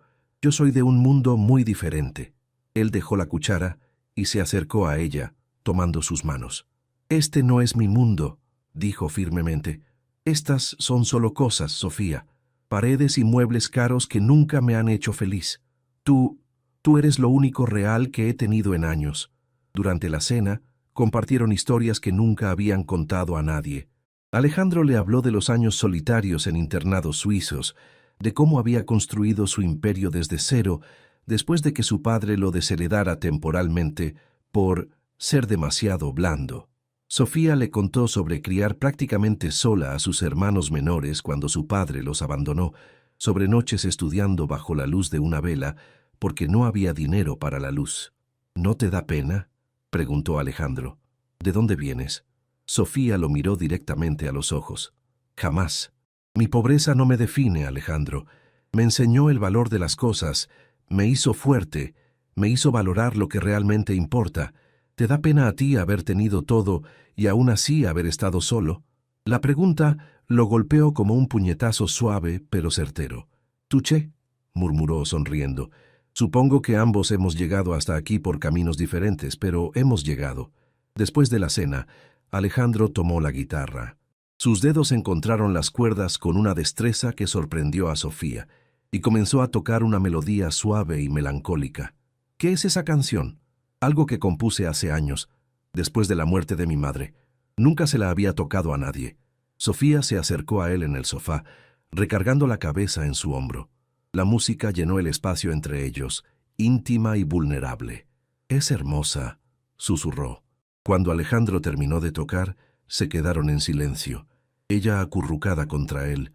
soy de un mundo muy diferente». Él dejó la cuchara y se acercó a ella, tomando sus manos. «Este no es mi mundo», dijo firmemente. «Estas son solo cosas, Sofía, paredes y muebles caros que nunca me han hecho feliz. Tú eres lo único real que he tenido en años». Durante la cena, compartieron historias que nunca habían contado a nadie. Alejandro le habló de los años solitarios en internados suizos, de cómo había construido su imperio desde cero después de que su padre lo desheredara temporalmente por ser demasiado blando. Sofía le contó sobre criar prácticamente sola a sus hermanos menores cuando su padre los abandonó, sobre noches estudiando bajo la luz de una vela porque no había dinero para la luz. ¿No te da pena?, preguntó Alejandro. ¿De dónde vienes? Sofía lo miró directamente a los ojos. Jamás. Mi pobreza no me define, Alejandro. Me enseñó el valor de las cosas, me hizo fuerte, me hizo valorar lo que realmente importa. ¿Te da pena a ti haber tenido todo y aún así haber estado solo? La pregunta lo golpeó como un puñetazo suave pero certero. «¿Tuché?», murmuró sonriendo. «Supongo que ambos hemos llegado hasta aquí por caminos diferentes, pero hemos llegado». Después de la cena, Alejandro tomó la guitarra. Sus dedos encontraron las cuerdas con una destreza que sorprendió a Sofía, y comenzó a tocar una melodía suave y melancólica. «¿Qué es esa canción?» «Algo que compuse hace años, después de la muerte de mi madre. Nunca se la había tocado a nadie». Sofía se acercó a él en el sofá, recargando la cabeza en su hombro. La música llenó el espacio entre ellos, íntima y vulnerable. «Es hermosa», susurró. Cuando Alejandro terminó de tocar, se quedaron en silencio, ella acurrucada contra él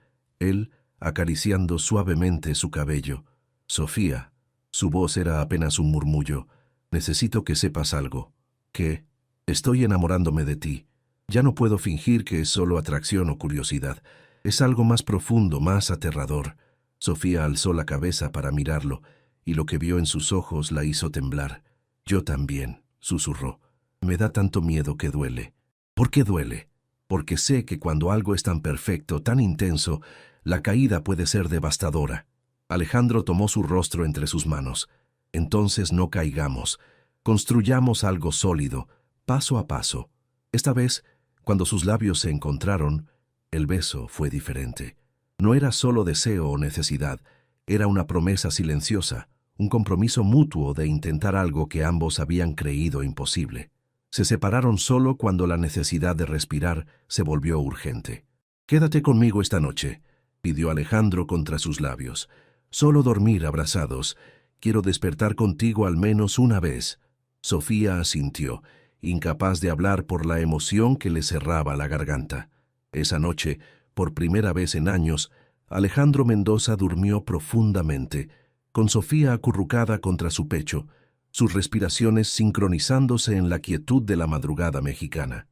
acariciando suavemente su cabello. «Sofía», su voz era apenas un murmullo, «necesito que sepas algo. ¿Qué? Estoy enamorándome de ti. Ya no puedo fingir que es solo atracción o curiosidad. Es algo más profundo, más aterrador». Sofía alzó la cabeza para mirarlo, y lo que vio en sus ojos la hizo temblar. «Yo también», susurró. «Me da tanto miedo que duele». «¿Por qué duele?» «Porque sé que cuando algo es tan perfecto, tan intenso, la caída puede ser devastadora». Alejandro tomó su rostro entre sus manos. «Entonces no caigamos. Construyamos algo sólido, paso a paso». Esta vez, cuando sus labios se encontraron, el beso fue diferente. No era solo deseo o necesidad, era una promesa silenciosa, un compromiso mutuo de intentar algo que ambos habían creído imposible. Se separaron solo cuando la necesidad de respirar se volvió urgente. «Quédate conmigo esta noche», pidió Alejandro contra sus labios. «Solo dormir abrazados. Quiero despertar contigo al menos una vez». Sofía asintió, incapaz de hablar por la emoción que le cerraba la garganta. Esa noche, por primera vez en años, Alejandro Mendoza durmió profundamente, con Sofía acurrucada contra su pecho, sus respiraciones sincronizándose en la quietud de la madrugada mexicana.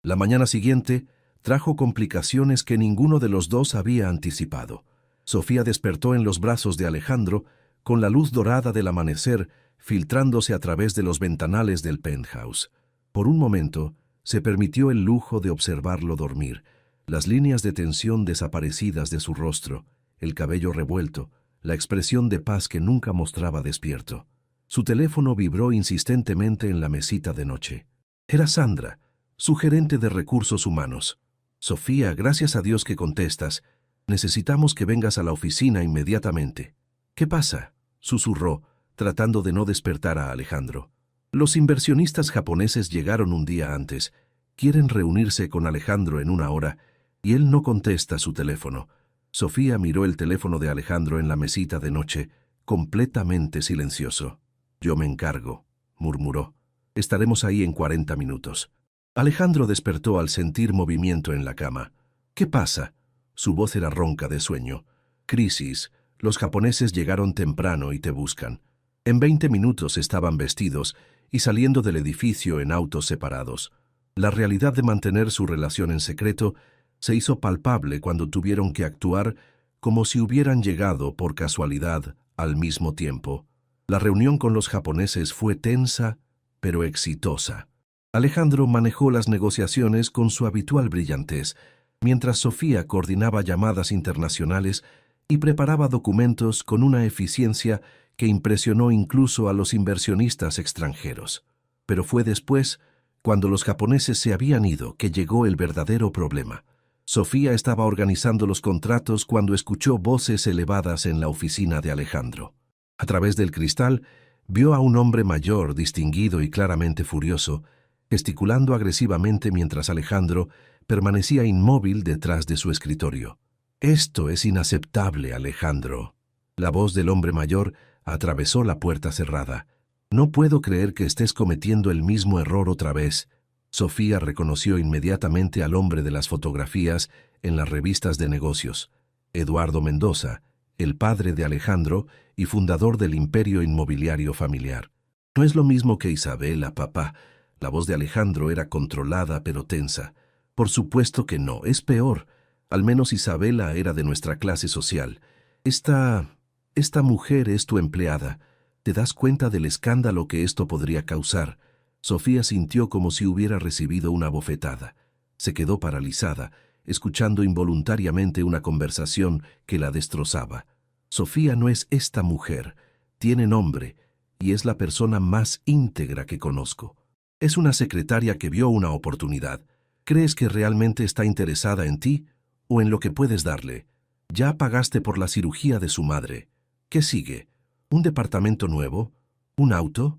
La mañana siguiente trajo complicaciones que ninguno de los dos había anticipado. Sofía despertó en los brazos de Alejandro, con la luz dorada del amanecer filtrándose a través de los ventanales del penthouse. Por un momento, se permitió el lujo de observarlo dormir, las líneas de tensión desaparecidas de su rostro, el cabello revuelto, la expresión de paz que nunca mostraba despierto. Su teléfono vibró insistentemente en la mesita de noche. Era Sandra, su gerente de recursos humanos. «Sofía, gracias a Dios que contestas. Necesitamos que vengas a la oficina inmediatamente». «¿Qué pasa?», susurró, tratando de no despertar a Alejandro. «Los inversionistas japoneses llegaron un día antes. Quieren reunirse con Alejandro en una hora, y él no contesta su teléfono». Sofía miró el teléfono de Alejandro en la mesita de noche, completamente silencioso. «Yo me encargo», murmuró. «Estaremos ahí en 40 minutos». Alejandro despertó al sentir movimiento en la cama. «¿Qué pasa?». Su voz era ronca de sueño. «Crisis. Los japoneses llegaron temprano y te buscan». En 20 minutos estaban vestidos y saliendo del edificio en autos separados. La realidad de mantener su relación en secreto se hizo palpable cuando tuvieron que actuar como si hubieran llegado por casualidad al mismo tiempo. La reunión con los japoneses fue tensa, pero exitosa. Alejandro manejó las negociaciones con su habitual brillantez, mientras Sofía coordinaba llamadas internacionales y preparaba documentos con una eficiencia que impresionó incluso a los inversionistas extranjeros. Pero fue después, cuando los japoneses se habían ido, que llegó el verdadero problema. Sofía estaba organizando los contratos cuando escuchó voces elevadas en la oficina de Alejandro. A través del cristal, vio a un hombre mayor, distinguido y claramente furioso, gesticulando agresivamente mientras Alejandro permanecía inmóvil detrás de su escritorio. «Esto es inaceptable, Alejandro». La voz del hombre mayor atravesó la puerta cerrada. «No puedo creer que estés cometiendo el mismo error otra vez». Sofía reconoció inmediatamente al hombre de las fotografías en las revistas de negocios, Eduardo Mendoza, el padre de Alejandro y fundador del imperio inmobiliario familiar. No es lo mismo que Isabela, papá. La voz de Alejandro era controlada pero tensa. Por supuesto que no, es peor. Al menos Isabela era de nuestra clase social. Esta mujer es tu empleada. ¿Te das cuenta del escándalo que esto podría causar? Sofía sintió como si hubiera recibido una bofetada. Se quedó paralizada, escuchando involuntariamente una conversación que la destrozaba. Sofía no es esta mujer. Tiene nombre y es la persona más íntegra que conozco. Es una secretaria que vio una oportunidad. ¿Crees que realmente está interesada en ti o en lo que puedes darle? Ya pagaste por la cirugía de su madre. ¿Qué sigue? ¿Un departamento nuevo? ¿Un auto?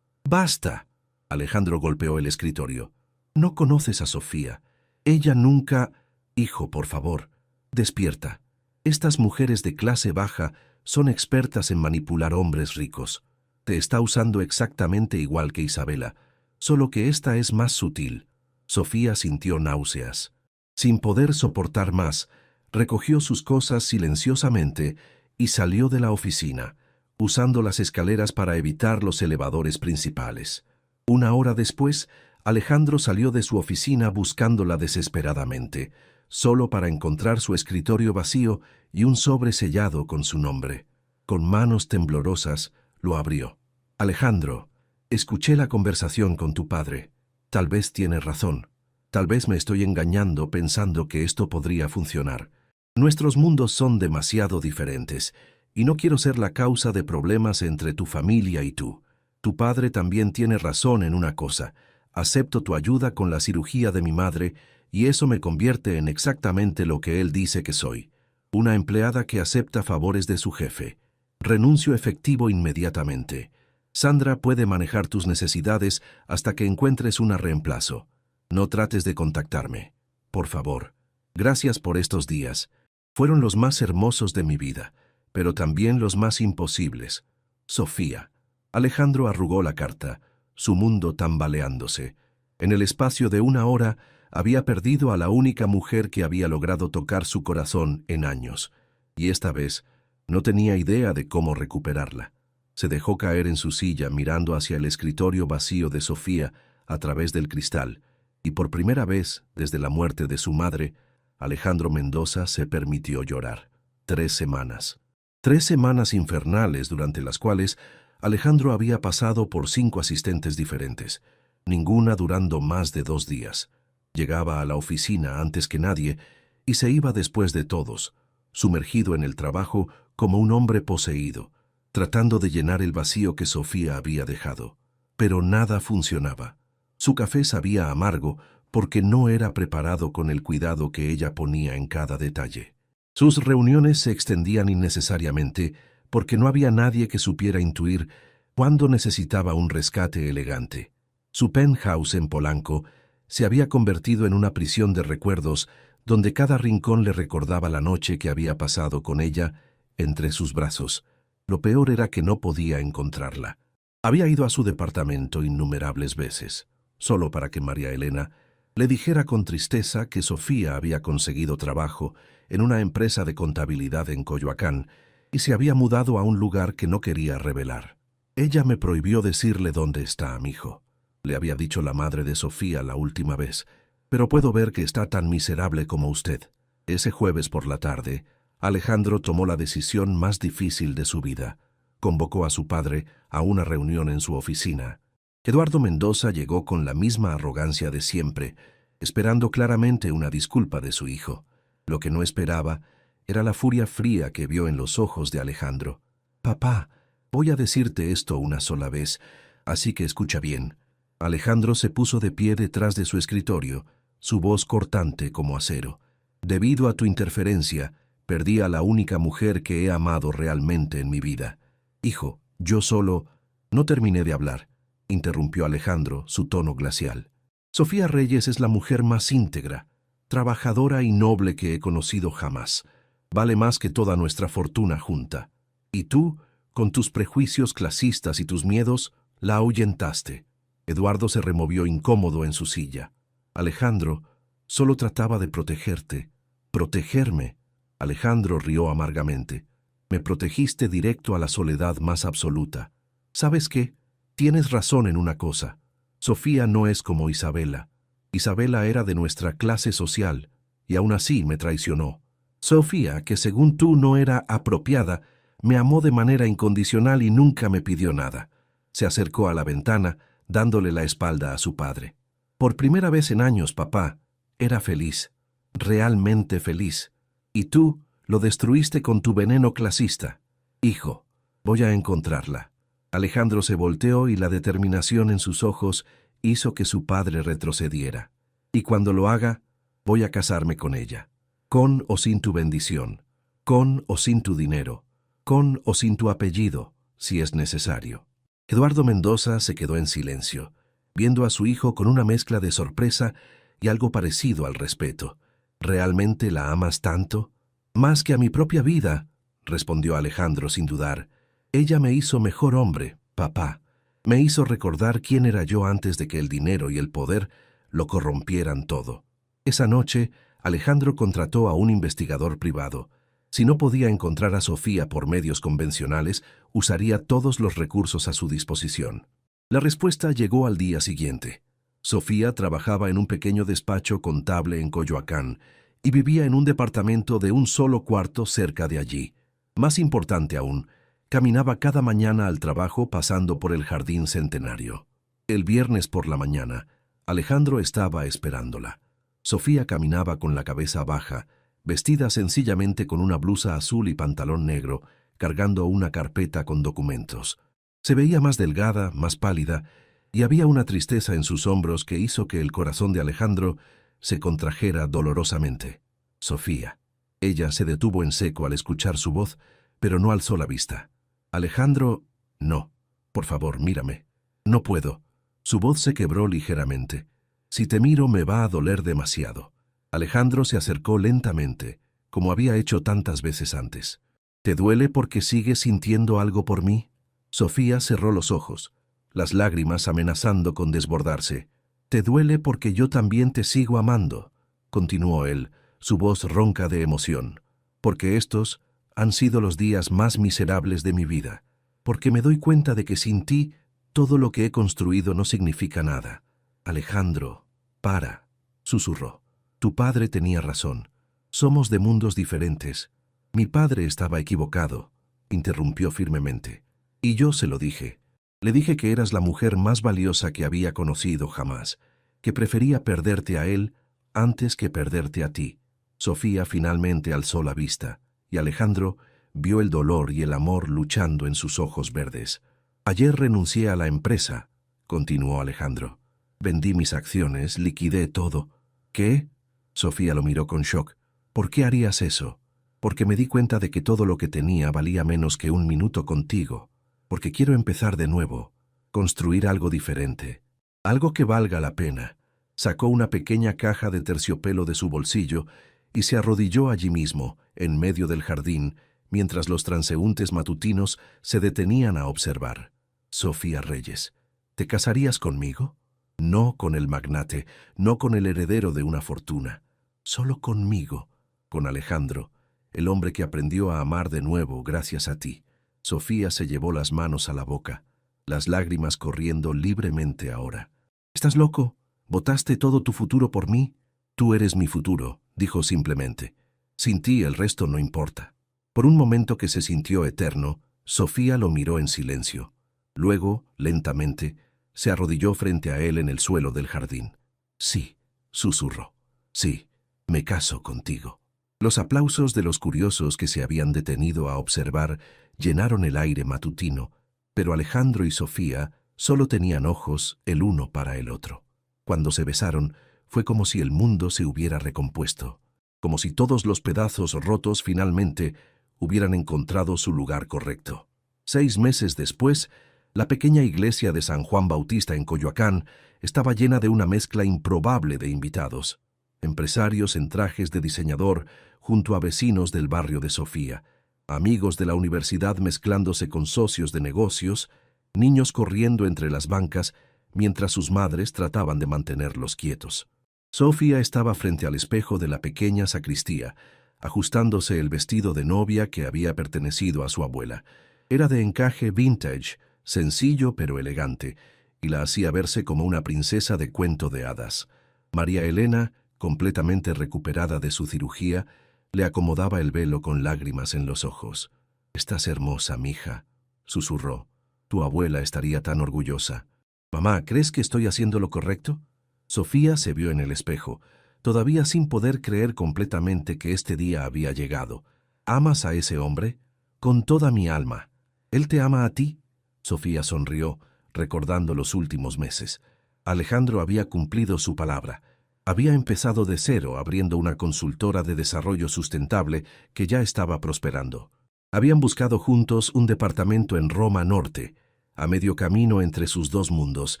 ¡Basta! Alejandro golpeó el escritorio. No conoces a Sofía. Ella nunca... Hijo, por favor, despierta. Estas mujeres de clase baja son expertas en manipular hombres ricos. Te está usando exactamente igual que Isabela, solo que esta es más sutil. Sofía sintió náuseas. Sin poder soportar más, recogió sus cosas silenciosamente y salió de la oficina, usando las escaleras para evitar los elevadores principales. Una hora después, Alejandro salió de su oficina buscándola desesperadamente, solo para encontrar su escritorio vacío y un sobre sellado con su nombre. Con manos temblorosas, lo abrió. Alejandro, escuché la conversación con tu padre. Tal vez tiene razón. Tal vez me estoy engañando pensando que esto podría funcionar. Nuestros mundos son demasiado diferentes, y no quiero ser la causa de problemas entre tu familia y tú. Tu padre también tiene razón en una cosa. Acepto tu ayuda con la cirugía de mi madre, y eso me convierte en exactamente lo que él dice que soy. Una empleada que acepta favores de su jefe. Renuncio efectivo inmediatamente. Sandra puede manejar tus necesidades hasta que encuentres un reemplazo. No trates de contactarme. Por favor. Gracias por estos días. Fueron los más hermosos de mi vida, pero también los más imposibles. Sofía. Alejandro arrugó la carta, su mundo tambaleándose. En el espacio de una hora, había perdido a la única mujer que había logrado tocar su corazón en años, y esta vez no tenía idea de cómo recuperarla. Se dejó caer en su silla mirando hacia el escritorio vacío de Sofía a través del cristal, y por primera vez, desde la muerte de su madre, Alejandro Mendoza se permitió llorar. 3 semanas. 3 semanas infernales durante las cuales Alejandro había pasado por 5 asistentes diferentes, ninguna durando más de 2 días. Llegaba a la oficina antes que nadie y se iba después de todos, sumergido en el trabajo como un hombre poseído, tratando de llenar el vacío que Sofía había dejado. Pero nada funcionaba. Su café sabía amargo porque no era preparado con el cuidado que ella ponía en cada detalle. Sus reuniones se extendían innecesariamente porque no había nadie que supiera intuir cuándo necesitaba un rescate elegante. Su penthouse en Polanco se había convertido en una prisión de recuerdos donde cada rincón le recordaba la noche que había pasado con ella entre sus brazos. Lo peor era que no podía encontrarla. Había ido a su departamento innumerables veces, solo para que María Elena le dijera con tristeza que Sofía había conseguido trabajo en una empresa de contabilidad en Coyoacán y se había mudado a un lugar que no quería revelar. Ella me prohibió decirle dónde está, mijo, le había dicho la madre de Sofía la última vez, pero puedo ver que está tan miserable como usted. Ese jueves por la tarde, Alejandro tomó la decisión más difícil de su vida. Convocó a su padre a una reunión en su oficina. Eduardo Mendoza llegó con la misma arrogancia de siempre, esperando claramente una disculpa de su hijo. Lo que no esperaba era la furia fría que vio en los ojos de Alejandro. «Papá, voy a decirte esto una sola vez, así que escucha bien». Alejandro se puso de pie detrás de su escritorio, su voz cortante como acero. «Debido a tu interferencia, perdí a la única mujer que he amado realmente en mi vida. Hijo, yo solo...» No terminé de hablar, interrumpió Alejandro, su tono glacial. «Sofía Reyes es la mujer más íntegra, trabajadora y noble que he conocido jamás. Vale más que toda nuestra fortuna junta. Y tú, con tus prejuicios clasistas y tus miedos, la ahuyentaste». Eduardo se removió incómodo en su silla. Alejandro, solo trataba de protegerte. Protegerme. Alejandro rió amargamente. Me protegiste directo a la soledad más absoluta. ¿Sabes qué? Tienes razón en una cosa. Sofía no es como Isabela. Isabela era de nuestra clase social, y aún así me traicionó. Sofía, que según tú no era apropiada, me amó de manera incondicional y nunca me pidió nada. Se acercó a la ventana, dándole la espalda a su padre. Por primera vez en años, papá, era feliz, realmente feliz. Y tú lo destruiste con tu veneno clasista. Hijo, voy a encontrarla. Alejandro se volteó y la determinación en sus ojos hizo que su padre retrocediera. Y cuando lo haga, voy a casarme con ella. Con o sin tu bendición, con o sin tu dinero, con o sin tu apellido, si es necesario. Eduardo Mendoza se quedó en silencio, viendo a su hijo con una mezcla de sorpresa y algo parecido al respeto. ¿Realmente la amas tanto? Más que a mi propia vida, respondió Alejandro sin dudar. Ella me hizo mejor hombre, papá. Me hizo recordar quién era yo antes de que el dinero y el poder lo corrompieran todo. Esa noche, Alejandro contrató a un investigador privado. Si no podía encontrar a Sofía por medios convencionales, usaría todos los recursos a su disposición. La respuesta llegó al día siguiente. Sofía trabajaba en un pequeño despacho contable en Coyoacán y vivía en un departamento de un solo cuarto cerca de allí. Más importante aún, caminaba cada mañana al trabajo pasando por el Jardín Centenario. El viernes por la mañana, Alejandro estaba esperándola. Sofía caminaba con la cabeza baja, vestida sencillamente con una blusa azul y pantalón negro, cargando una carpeta con documentos. Se veía más delgada, más pálida, y había una tristeza en sus hombros que hizo que el corazón de Alejandro se contrajera dolorosamente. Sofía. Ella se detuvo en seco al escuchar su voz, pero no alzó la vista. Alejandro, no. Por favor, mírame. No puedo. Su voz se quebró ligeramente. Si te miro me va a doler demasiado. Alejandro se acercó lentamente, como había hecho tantas veces antes. ¿Te duele porque sigues sintiendo algo por mí? Sofía cerró los ojos, las lágrimas amenazando con desbordarse. «Te duele porque yo también te sigo amando», continuó él, su voz ronca de emoción, «porque estos han sido los días más miserables de mi vida, porque me doy cuenta de que sin ti todo lo que he construido no significa nada». «Alejandro, para», susurró. «Tu padre tenía razón. Somos de mundos diferentes». «Mi padre estaba equivocado», interrumpió firmemente. «Y yo se lo dije. Le dije que eras la mujer más valiosa que había conocido jamás, que prefería perderte a él antes que perderte a ti». Sofía finalmente alzó la vista, y Alejandro vio el dolor y el amor luchando en sus ojos verdes. «Ayer renuncié a la empresa», continuó Alejandro. «Vendí mis acciones, liquidé todo». «¿Qué?». Sofía lo miró con shock. «¿Por qué harías eso?». «Porque me di cuenta de que todo lo que tenía valía menos que un minuto contigo. Porque quiero empezar de nuevo, construir algo diferente, algo que valga la pena». Sacó una pequeña caja de terciopelo de su bolsillo y se arrodilló allí mismo, en medio del jardín, mientras los transeúntes matutinos se detenían a observar. «Sofía Reyes, ¿te casarías conmigo? No con el magnate, no con el heredero de una fortuna. Solo conmigo, con Alejandro, el hombre que aprendió a amar de nuevo gracias a ti». Sofía se llevó las manos a la boca, las lágrimas corriendo libremente ahora. «¿Estás loco? ¿Botaste todo tu futuro por mí?» «Tú eres mi futuro», dijo simplemente. «Sin ti el resto no importa». Por un momento que se sintió eterno, Sofía lo miró en silencio. Luego, lentamente, se arrodilló frente a él en el suelo del jardín. «Sí», susurró. «Sí, me caso contigo». Los aplausos de los curiosos que se habían detenido a observar llenaron el aire matutino, pero Alejandro y Sofía solo tenían ojos el uno para el otro. Cuando se besaron, fue como si el mundo se hubiera recompuesto, como si todos los pedazos rotos finalmente hubieran encontrado su lugar correcto. 6 meses después, la pequeña iglesia de San Juan Bautista en Coyoacán estaba llena de una mezcla improbable de invitados. Empresarios en trajes de diseñador junto a vecinos del barrio de Sofía, amigos de la universidad mezclándose con socios de negocios, niños corriendo entre las bancas mientras sus madres trataban de mantenerlos quietos. Sofía estaba frente al espejo de la pequeña sacristía, ajustándose el vestido de novia que había pertenecido a su abuela. Era de encaje vintage, sencillo pero elegante, y la hacía verse como una princesa de cuento de hadas. María Elena, completamente recuperada de su cirugía, le acomodaba el velo con lágrimas en los ojos. «Estás hermosa, mija», susurró. «Tu abuela estaría tan orgullosa». «Mamá, ¿crees que estoy haciendo lo correcto?» Sofía se vio en el espejo, todavía sin poder creer completamente que este día había llegado. «¿Amas a ese hombre?» «Con toda mi alma». «¿Él te ama a ti?» Sofía sonrió, recordando los últimos meses. Alejandro había cumplido su palabra. Había empezado de cero, abriendo una consultora de desarrollo sustentable que ya estaba prosperando. Habían buscado juntos un departamento en Roma Norte, a medio camino entre sus dos mundos,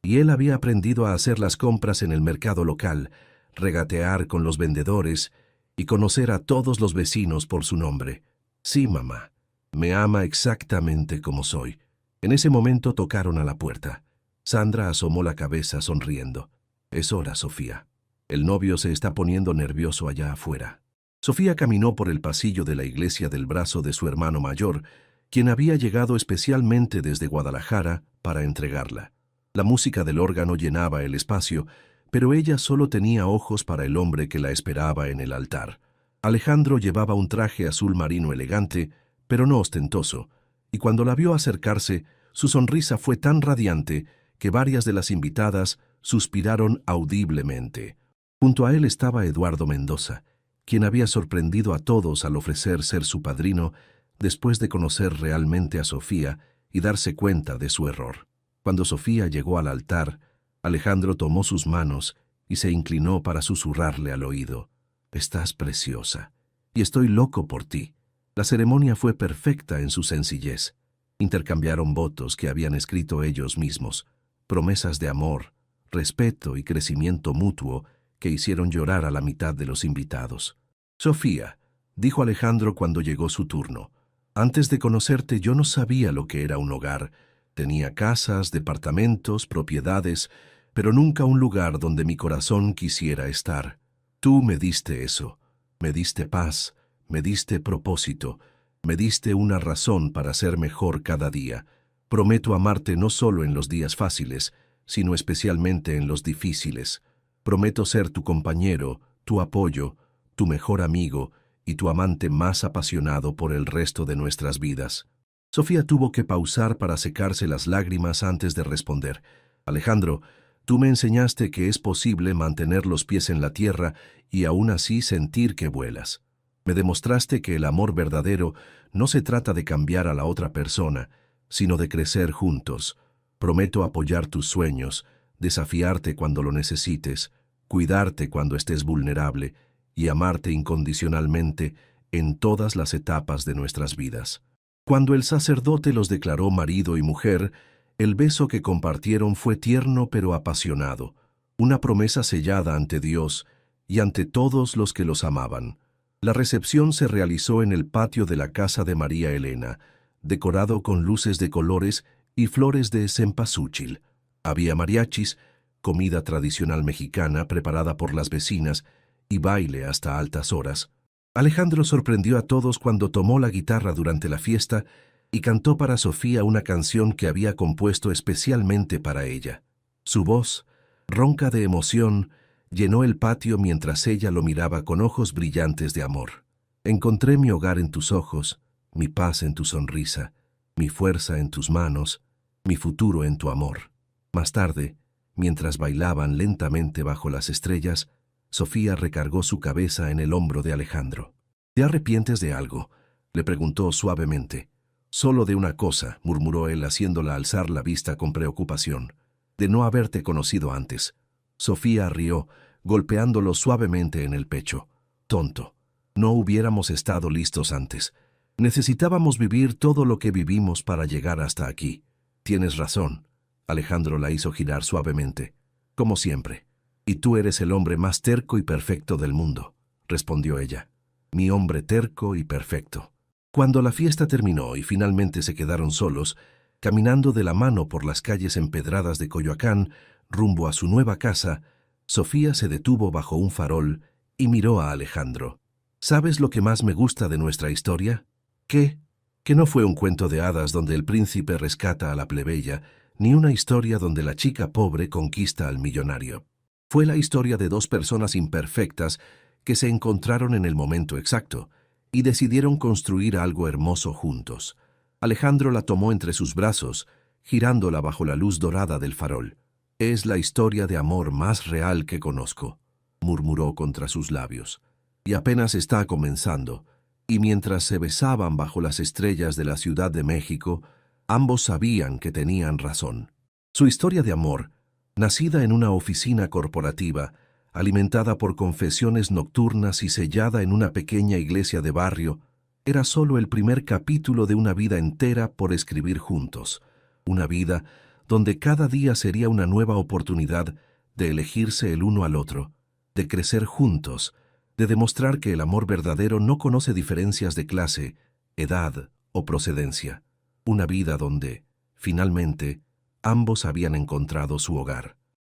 y él había aprendido a hacer las compras en el mercado local, regatear con los vendedores y conocer a todos los vecinos por su nombre. «Sí, mamá, me ama exactamente como soy». En ese momento tocaron a la puerta. Sandra asomó la cabeza sonriendo. «Es hora, Sofía. El novio se está poniendo nervioso allá afuera». Sofía caminó por el pasillo de la iglesia del brazo de su hermano mayor, quien había llegado especialmente desde Guadalajara para entregarla. La música del órgano llenaba el espacio, pero ella solo tenía ojos para el hombre que la esperaba en el altar. Alejandro llevaba un traje azul marino elegante, pero no ostentoso, y cuando la vio acercarse, su sonrisa fue tan radiante que varias de las invitadas suspiraron audiblemente. Junto a él estaba Eduardo Mendoza, quien había sorprendido a todos al ofrecer ser su padrino después de conocer realmente a Sofía y darse cuenta de su error. Cuando Sofía llegó al altar, Alejandro tomó sus manos y se inclinó para susurrarle al oído: «Estás preciosa, y estoy loco por ti». La ceremonia fue perfecta en su sencillez. Intercambiaron votos que habían escrito ellos mismos, promesas de amor, respeto y crecimiento mutuo que hicieron llorar a la mitad de los invitados. «Sofía», dijo Alejandro cuando llegó su turno, «antes de conocerte yo no sabía lo que era un hogar. Tenía casas, departamentos, propiedades, pero nunca un lugar donde mi corazón quisiera estar. Tú me diste eso, me diste paz, me diste propósito, me diste una razón para ser mejor cada día. Prometo amarte no solo en los días fáciles, sino especialmente en los difíciles. Prometo ser tu compañero, tu apoyo, tu mejor amigo y tu amante más apasionado por el resto de nuestras vidas». Sofía tuvo que pausar para secarse las lágrimas antes de responder. «Alejandro, tú me enseñaste que es posible mantener los pies en la tierra y aún así sentir que vuelas. Me demostraste que el amor verdadero no se trata de cambiar a la otra persona, sino de crecer juntos. Prometo apoyar tus sueños, desafiarte cuando lo necesites, cuidarte cuando estés vulnerable y amarte incondicionalmente en todas las etapas de nuestras vidas». Cuando el sacerdote los declaró marido y mujer, el beso que compartieron fue tierno pero apasionado, una promesa sellada ante Dios y ante todos los que los amaban. La recepción se realizó en el patio de la casa de María Elena, decorado con luces de colores y flores de cempasúchil. Había mariachis, comida tradicional mexicana preparada por las vecinas y baile hasta altas horas. Alejandro sorprendió a todos cuando tomó la guitarra durante la fiesta y cantó para Sofía una canción que había compuesto especialmente para ella. Su voz, ronca de emoción, llenó el patio mientras ella lo miraba con ojos brillantes de amor. «Encontré mi hogar en tus ojos, mi paz en tu sonrisa, mi fuerza en tus manos, mi futuro en tu amor». Más tarde, mientras bailaban lentamente bajo las estrellas, Sofía recargó su cabeza en el hombro de Alejandro. «¿Te arrepientes de algo?», le preguntó suavemente. «Solo de una cosa», murmuró él haciéndola alzar la vista con preocupación. «De no haberte conocido antes». Sofía rió, golpeándolo suavemente en el pecho. «Tonto, no hubiéramos estado listos antes. Necesitábamos vivir todo lo que vivimos para llegar hasta aquí». «Tienes razón». Alejandro la hizo girar suavemente. «Como siempre. Y tú eres el hombre más terco y perfecto del mundo», respondió ella. «Mi hombre terco y perfecto». Cuando la fiesta terminó y finalmente se quedaron solos, caminando de la mano por las calles empedradas de Coyoacán, rumbo a su nueva casa, Sofía se detuvo bajo un farol y miró a Alejandro. ¿Sabes lo que más me gusta de nuestra historia? ¿Qué? Que no fue un cuento de hadas donde el príncipe rescata a la plebeya, ni una historia donde la chica pobre conquista al millonario. Fue la historia de dos personas imperfectas que se encontraron en el momento exacto y decidieron construir algo hermoso juntos. Alejandro la tomó entre sus brazos, girándola bajo la luz dorada del farol. «Es la historia de amor más real que conozco», murmuró contra sus labios. «Y apenas está comenzando». Y mientras se besaban bajo las estrellas de la Ciudad de México, ambos sabían que tenían razón. Su historia de amor, nacida en una oficina corporativa, alimentada por confesiones nocturnas y sellada en una pequeña iglesia de barrio, era solo el primer capítulo de una vida entera por escribir juntos, una vida donde cada día sería una nueva oportunidad de elegirse el uno al otro, de crecer juntos, de demostrar que el amor verdadero no conoce diferencias de clase, edad o procedencia. Una vida donde, finalmente, ambos habían encontrado su hogar.